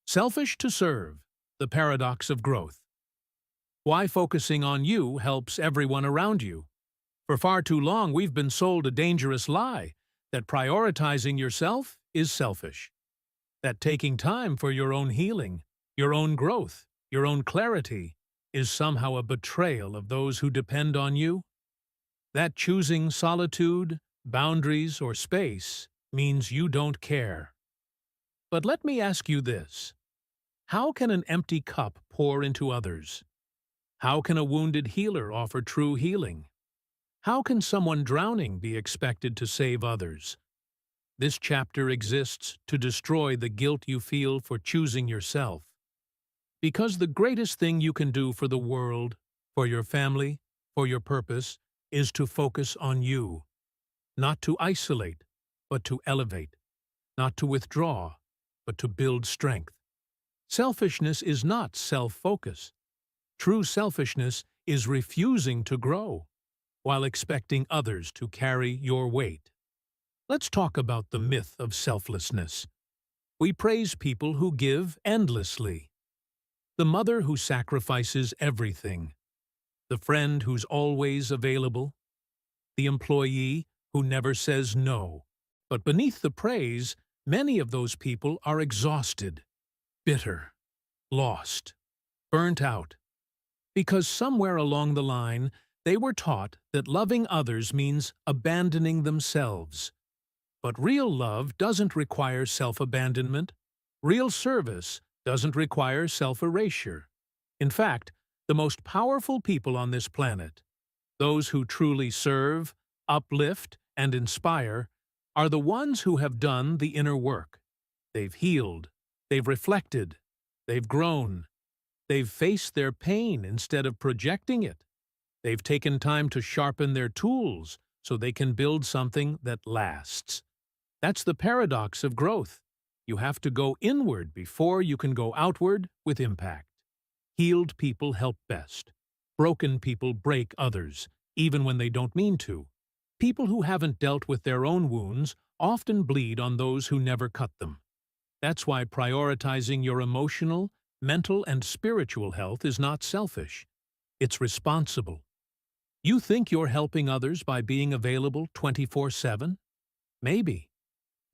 Selfish to serve, the paradox of growth. Why focusing on you helps everyone around you. For far too long, we've been sold a dangerous lie that prioritizing yourself is selfish. That taking time for your own healing, your own growth, your own clarity is somehow a betrayal of those who depend on you? That choosing solitude, boundaries, or space means you don't care. But let me ask you this. How can an empty cup pour into others? How can a wounded healer offer true healing? How can someone drowning be expected to save others? This chapter exists to destroy the guilt you feel for choosing yourself. Because the greatest thing you can do for the world, for your family, for your purpose, is to focus on you. Not to isolate, but to elevate. Not to withdraw, but to build strength. Selfishness is not self-focus. True selfishness is refusing to grow, while expecting others to carry your weight. Let's talk about the myth of selflessness. We praise people who give endlessly. The mother who sacrifices everything. The friend who's always available. The employee who never says no. But beneath the praise, many of those people are exhausted, bitter, lost, burnt out. Because somewhere along the line, they were taught that loving others means abandoning themselves. But real love doesn't require self-abandonment. Real service doesn't require self-erasure. In fact, the most powerful people on this planet, those who truly serve, uplift, and inspire, are the ones who have done the inner work. They've healed, they've reflected, they've grown, they've faced their pain instead of projecting it. They've taken time to sharpen their tools so they can build something that lasts. That's the paradox of growth. You have to go inward before you can go outward with impact. Healed people help best. Broken people break others, even when they don't mean to. People who haven't dealt with their own wounds often bleed on those who never cut them. That's why prioritizing your emotional, mental, and spiritual health is not selfish. It's responsible. You think you're helping others by being available 24/7? Maybe.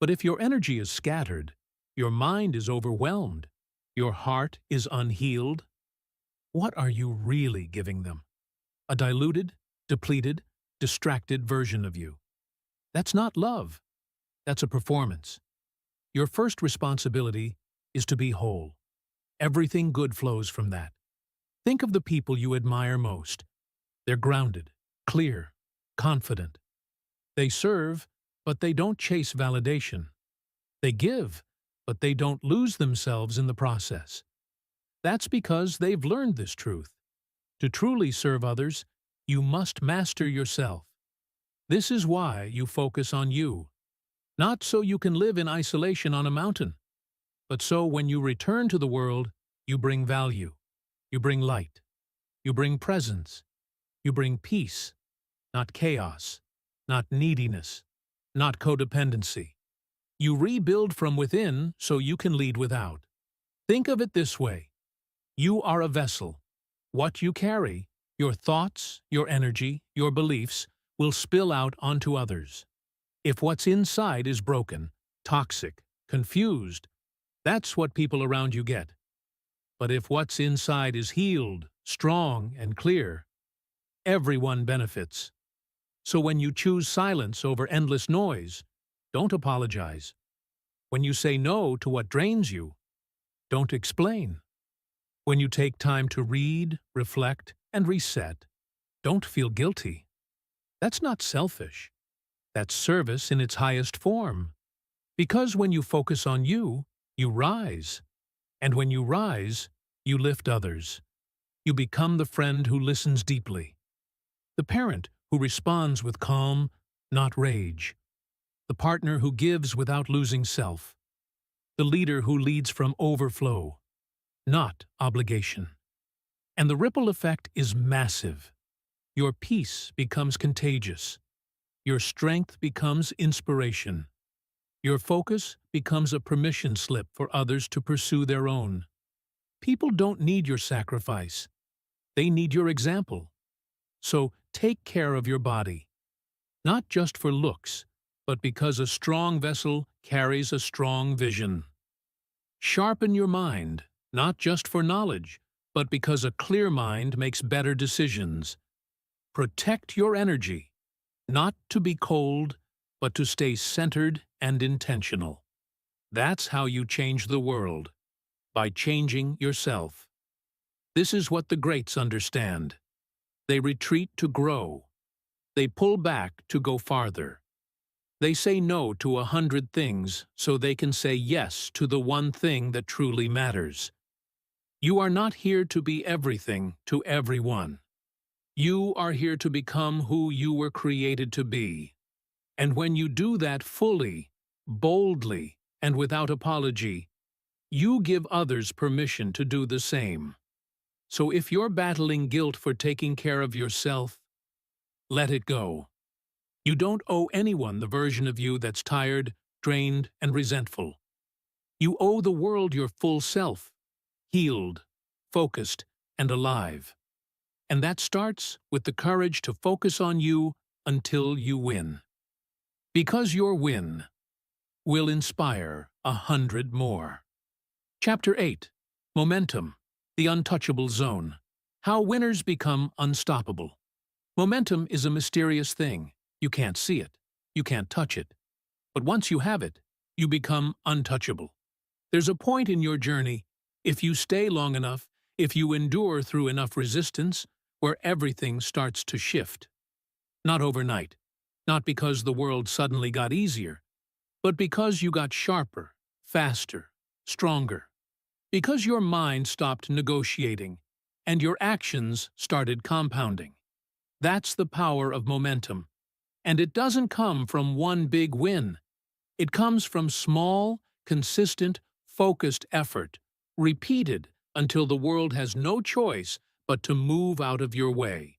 But if your energy is scattered, your mind is overwhelmed, your heart is unhealed, what are you really giving them? A diluted, depleted, distracted version of you. That's not love. That's a performance. Your first responsibility is to be whole. Everything good flows from that. Think of the people you admire most. They're grounded, clear, confident. They serve, but they don't chase validation. They give, but they don't lose themselves in the process. That's because they've learned this truth. To truly serve others, you must master yourself. This is why you focus on you. Not so you can live in isolation on a mountain, but so when you return to the world, you bring value. You bring light. You bring presence. You bring peace, not chaos, not neediness, not codependency. You rebuild from within so you can lead without. Think of it this way. You are a vessel. What you carry, your thoughts, your energy, your beliefs, will spill out onto others. If what's inside is broken, toxic, confused, that's what people around you get. But if what's inside is healed, strong, and clear, everyone benefits. So when you choose silence over endless noise, don't apologize. When you say no to what drains you, don't explain. When you take time to read, reflect, and reset, don't feel guilty. That's not selfish. That's service in its highest form. Because when you focus on you, you rise. And when you rise, you lift others. You become the friend who listens deeply. The parent who responds with calm, not rage. The partner who gives without losing self. The leader who leads from overflow, not obligation. And the ripple effect is massive. Your peace becomes contagious. Your strength becomes inspiration. Your focus becomes a permission slip for others to pursue their own. People don't need your sacrifice. They need your example. So take care of your body. Not just for looks, but because a strong vessel carries a strong vision. Sharpen your mind, not just for knowledge, but because a clear mind makes better decisions. Protect your energy, not to be cold, but to stay centered and intentional. That's how you change the world, by changing yourself. This is what the greats understand. They retreat to grow. They pull back to go farther. They say no to 100 things so they can say yes to the one thing that truly matters. You are not here to be everything to everyone. You are here to become who you were created to be. And when you do that fully, boldly, and without apology, you give others permission to do the same. So if you're battling guilt for taking care of yourself, let it go. You don't owe anyone the version of you that's tired, drained, and resentful. You owe the world your full self, healed, focused, and alive. And that starts with the courage to focus on you until you win. Because your win will inspire 100 more. Chapter 8. Momentum, the untouchable zone. How winners become unstoppable. Momentum is a mysterious thing. You can't see it. You can't touch it. But once you have it, you become untouchable. There's a point in your journey, if you stay long enough, if you endure through enough resistance, where everything starts to shift. Not overnight, not because the world suddenly got easier, but because you got sharper, faster, stronger. Because your mind stopped negotiating, and your actions started compounding. That's the power of momentum. And it doesn't come from one big win. It comes from small, consistent, focused effort, repeated until the world has no choice but to move out of your way.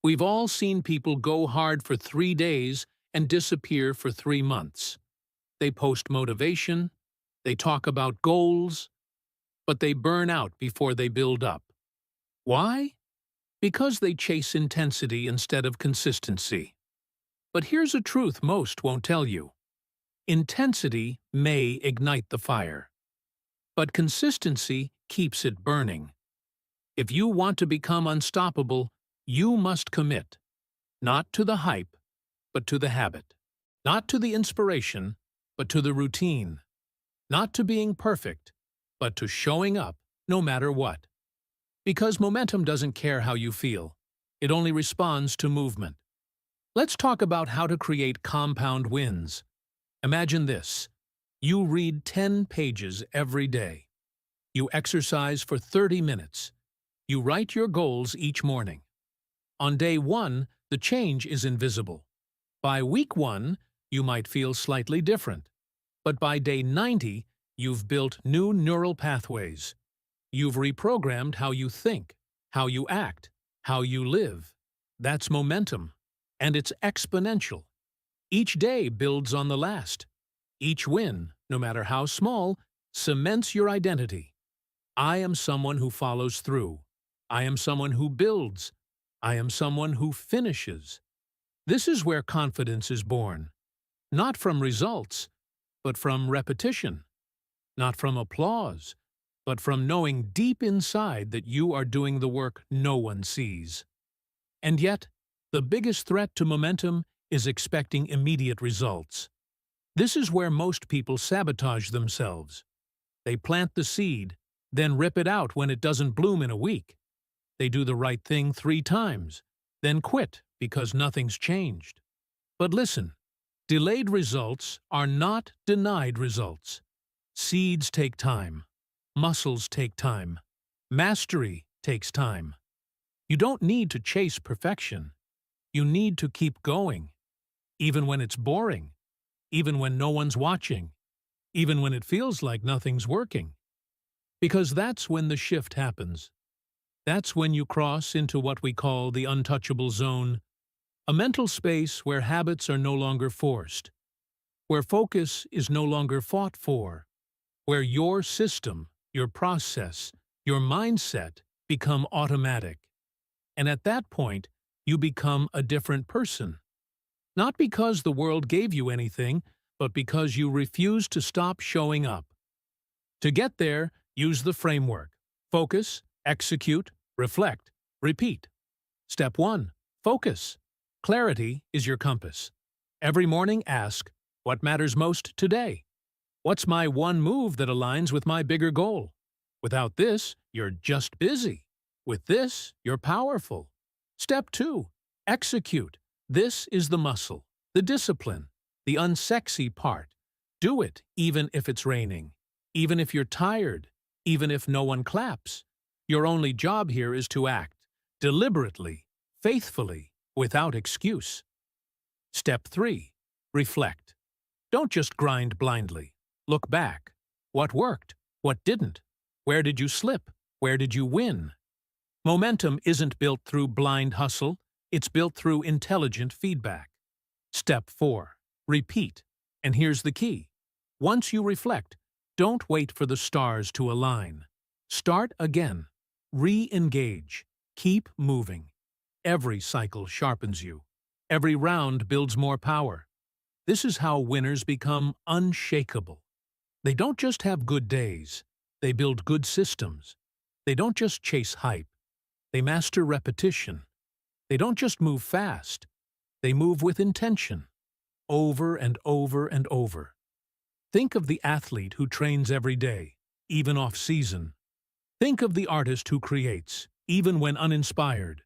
We've all seen people go hard for 3 days and disappear for 3 months. They post motivation, they talk about goals, but they burn out before they build up. Why? Because they chase intensity instead of consistency. But here's a truth most won't tell you. Intensity may ignite the fire, but consistency keeps it burning. If you want to become unstoppable, you must commit, not to the hype, but to the habit. Not to the inspiration, but to the routine. Not to being perfect, but to showing up no matter what. Because momentum doesn't care how you feel. It only responds to movement. Let's talk about how to create compound wins. Imagine this. You read 10 pages every day. You exercise for 30 minutes. You write your goals each morning. On day 1, the change is invisible. By week 1, you might feel slightly different. But by day 90, you've built new neural pathways. You've reprogrammed how you think, how you act, how you live. That's momentum. And it's exponential. Each day builds on the last. Each win, no matter how small, cements your identity. I am someone who follows through. I am someone who builds. I am someone who finishes. This is where confidence is born. Not from results, but from repetition. Not from applause, but from knowing deep inside that you are doing the work no one sees. And yet, the biggest threat to momentum is expecting immediate results. This is where most people sabotage themselves. They plant the seed, then rip it out when it doesn't bloom in a week. They do the right thing 3 times, then quit because nothing's changed. But listen, delayed results are not denied results. Seeds take time. Muscles take time. Mastery takes time. You don't need to chase perfection. You need to keep going, even when it's boring, even when no one's watching, even when it feels like nothing's working. Because that's when the shift happens. That's when you cross into what we call the untouchable zone, a mental space where habits are no longer forced, where focus is no longer fought for, where your system, your process, your mindset become automatic. And at that point, you become a different person. Not because the world gave you anything, but because you refuse to stop showing up. To get there, use the framework. Focus, execute, reflect, repeat. Step 1. Focus. Clarity is your compass. Every morning ask, what matters most today? What's my one move that aligns with my bigger goal? Without this, you're just busy. With this, you're powerful. Step 2. Execute. This is the muscle, the discipline, the unsexy part. Do it even if it's raining, even if you're tired, even if no one claps. Your only job here is to act, deliberately, faithfully, without excuse. Step 3. Reflect. Don't just grind blindly. Look back. What worked? What didn't? Where did you slip? Where did you win? Momentum isn't built through blind hustle, it's built through intelligent feedback. Step 4. Repeat. And here's the key. Once you reflect, don't wait for the stars to align. Start again. Re-engage. Keep moving. Every cycle sharpens you. Every round builds more power. This is how winners become unshakable. They don't just have good days. They build good systems. They don't just chase hype. They master repetition. They don't just move fast. They move with intention. Over and over and over. Think of the athlete who trains every day, even off-season. Think of the artist who creates, even when uninspired.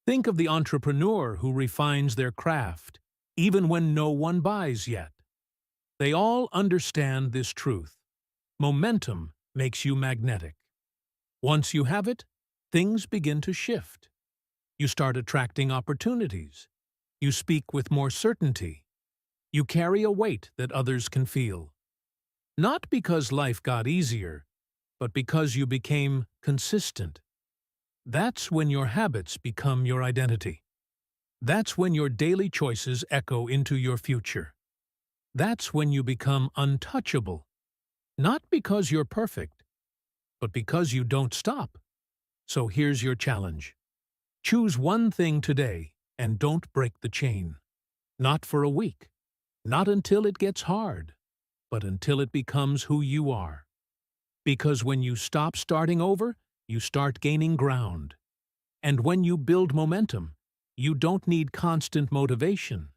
Think of the entrepreneur who refines their craft, even when no one buys yet. They all understand this truth. Momentum makes you magnetic. Once you have it, things begin to shift. You start attracting opportunities. You speak with more certainty. You carry a weight that others can feel. Not because life got easier, but because you became consistent. That's when your habits become your identity. That's when your daily choices echo into your future. That's when you become untouchable. Not because you're perfect, but because you don't stop. So here's your challenge. Choose one thing today and don't break the chain. Not for a week. Not until it gets hard, but until it becomes who you are. Because when you stop starting over, you start gaining ground. And when you build momentum, you don't need constant motivation.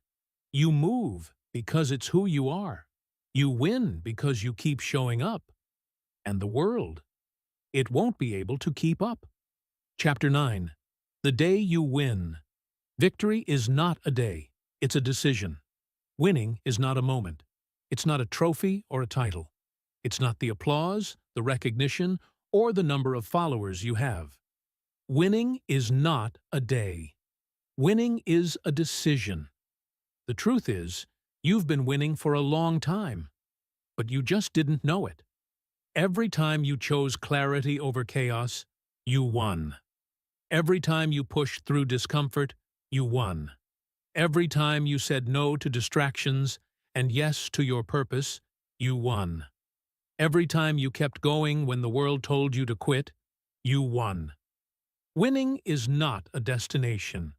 You move because it's who you are. You win because you keep showing up. And the world, it won't be able to keep up. Chapter 9. The day you win. Victory is not a day, it's a decision. Winning is not a moment. It's not a trophy or a title. It's not the applause, the recognition, or the number of followers you have. Winning is not a day. Winning is a decision. The truth is, you've been winning for a long time, but you just didn't know it. Every time you chose clarity over chaos, you won. Every time you pushed through discomfort, you won. Every time you said no to distractions and yes to your purpose, you won. Every time you kept going when the world told you to quit, you won. Winning is not a destination.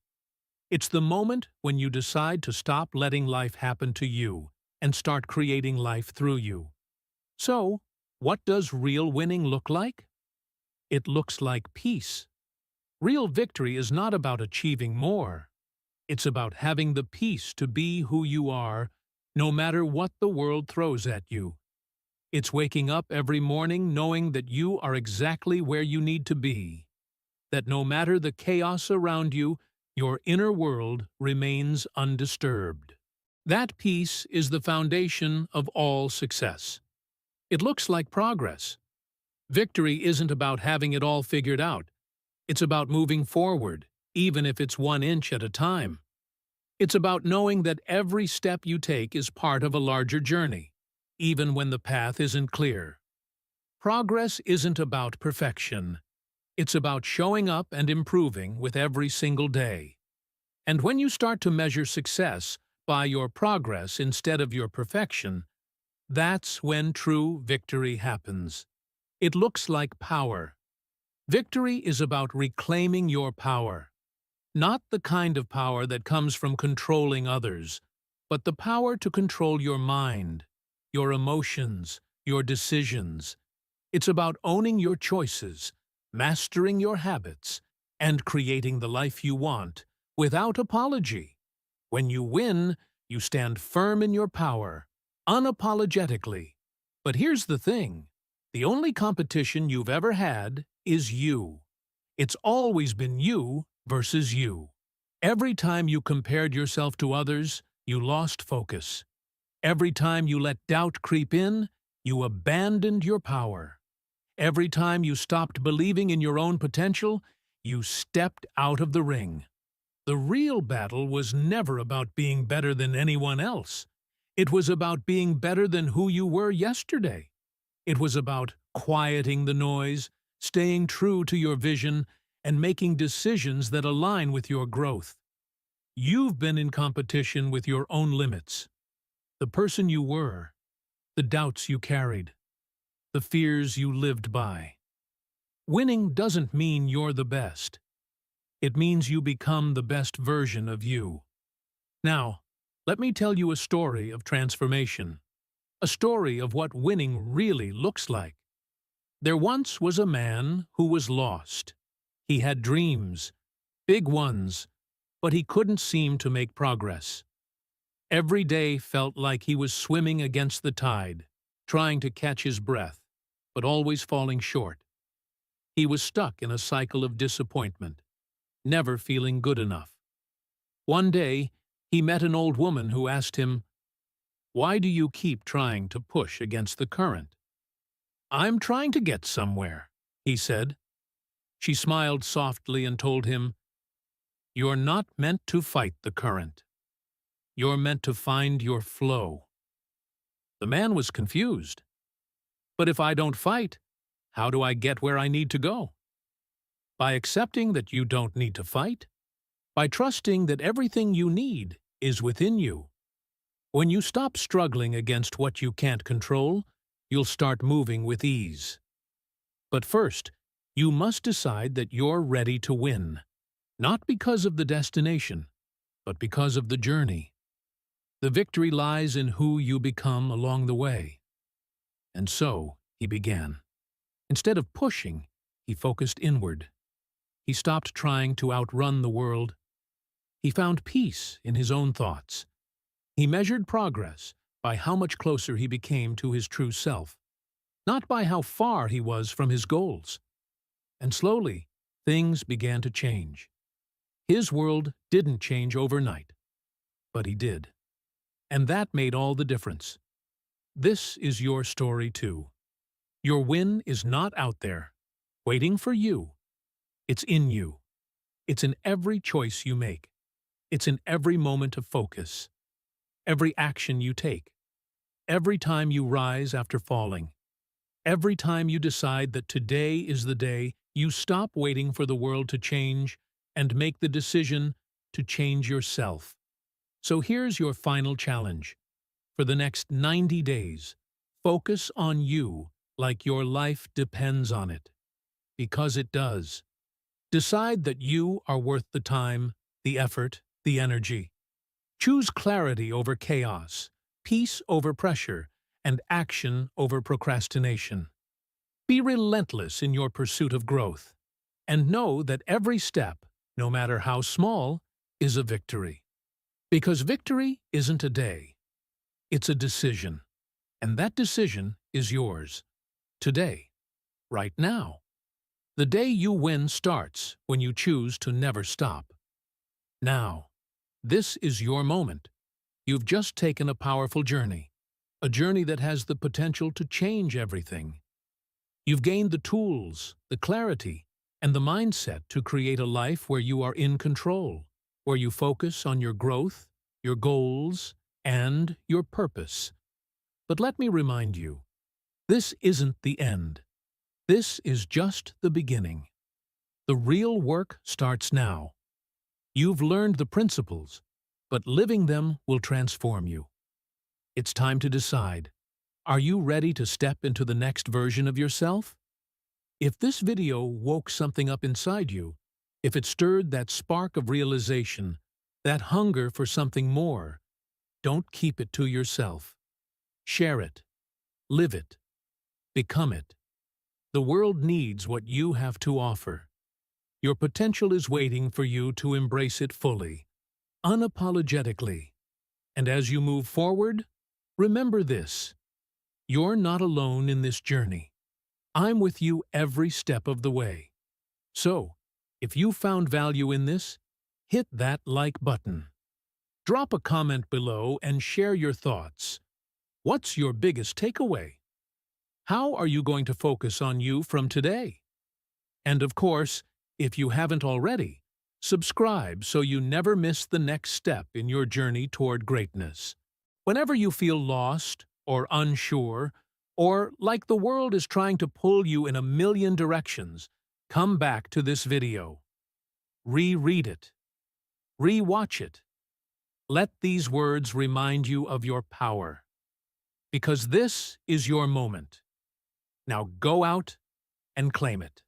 It's the moment when you decide to stop letting life happen to you and start creating life through you. So, what does real winning look like? It looks like peace. Real victory is not about achieving more. It's about having the peace to be who you are, no matter what the world throws at you. It's waking up every morning knowing that you are exactly where you need to be. That no matter the chaos around you, your inner world remains undisturbed. That peace is the foundation of all success. It looks like progress. Victory isn't about having it all figured out. It's about moving forward, even if it's 1 inch at a time. It's about knowing that every step you take is part of a larger journey, even when the path isn't clear. Progress isn't about perfection. It's about showing up and improving with every single day. And when you start to measure success by your progress instead of your perfection, that's when true victory happens. It looks like power. Victory is about reclaiming your power. Not the kind of power that comes from controlling others, but the power to control your mind, your emotions, your decisions, It's about owning your choices, mastering your habits, and creating the life you want without apology. When you win, you stand firm in your power, unapologetically. But here's the thing. The only competition you've ever had is you. It's always been you versus you. Every time you compared yourself to others, you lost focus. Every time you let doubt creep in, you abandoned your power. Every time you stopped believing in your own potential, you stepped out of the ring. The real battle was never about being better than anyone else. It was about being better than who you were yesterday. It was about quieting the noise, staying true to your vision, and making decisions that align with your growth. You've been in competition with your own limits. The person you were, the doubts you carried, the fears you lived by. Winning doesn't mean you're the best. It means you become the best version of you. Now, let me tell you a story of transformation. A story of what winning really looks like. There once was a man who was lost. He had dreams, big ones, but he couldn't seem to make progress. Every day felt like he was swimming against the tide, trying to catch his breath, but always falling short. He was stuck in a cycle of disappointment, never feeling good enough. One day, he met an old woman who asked him, "Why do you keep trying to push against the current?" "I'm trying to get somewhere," he said. She smiled softly and told him, "You're not meant to fight the current. You're meant to find your flow." The man was confused. "But if I don't fight, how do I get where I need to go?" "By accepting that you don't need to fight. By trusting that everything you need is within you. When you stop struggling against what you can't control, you'll start moving with ease. But first, you must decide that you're ready to win, not because of the destination, but because of the journey. The victory lies in who you become along the way." And so he began. Instead of pushing, he focused inward. He stopped trying to outrun the world. He found peace in his own thoughts. He measured progress by how much closer he became to his true self, not by how far he was from his goals. And slowly, things began to change. His world didn't change overnight, but he did. And that made all the difference. This is your story too. Your win is not out there, waiting for you. It's in you. It's in every choice you make. It's in every moment of focus. Every action you take. Every time you rise after falling. Every time you decide that today is the day you stop waiting for the world to change and make the decision to change yourself. So here's your final challenge. For the next 90 days, focus on you like your life depends on it. Because it does. Decide that you are worth the time, the effort, the energy. Choose clarity over chaos, peace over pressure, and action over procrastination. Be relentless in your pursuit of growth, and know that every step, no matter how small, is a victory. Because victory isn't a day, it's a decision, and that decision is yours. Today, right now. The day you win starts when you choose to never stop. Now, this is your moment. You've just taken a powerful journey, a journey that has the potential to change everything. You've gained the tools, the clarity, and the mindset to create a life where you are in control, where you focus on your growth, your goals, and your purpose. But let me remind you, this isn't the end. This is just the beginning. The real work starts now. You've learned the principles, but living them will transform you. It's time to decide. Are you ready to step into the next version of yourself? If this video woke something up inside you, if it stirred that spark of realization, that hunger for something more, don't keep it to yourself. Share it. Live it. Become it. The world needs what you have to offer. Your potential is waiting for you to embrace it fully, unapologetically. And as you move forward, remember this: you're not alone in this journey. I'm with you every step of the way. So, if you found value in this, hit that like button. Drop a comment below and share your thoughts. What's your biggest takeaway? How are you going to focus on you from today? And of course, if you haven't already, subscribe so you never miss the next step in your journey toward greatness. Whenever you feel lost or unsure, or like the world is trying to pull you in a million directions, come back to this video. Reread it. Re-watch it. Let these words remind you of your power. Because this is your moment. Now go out and claim it.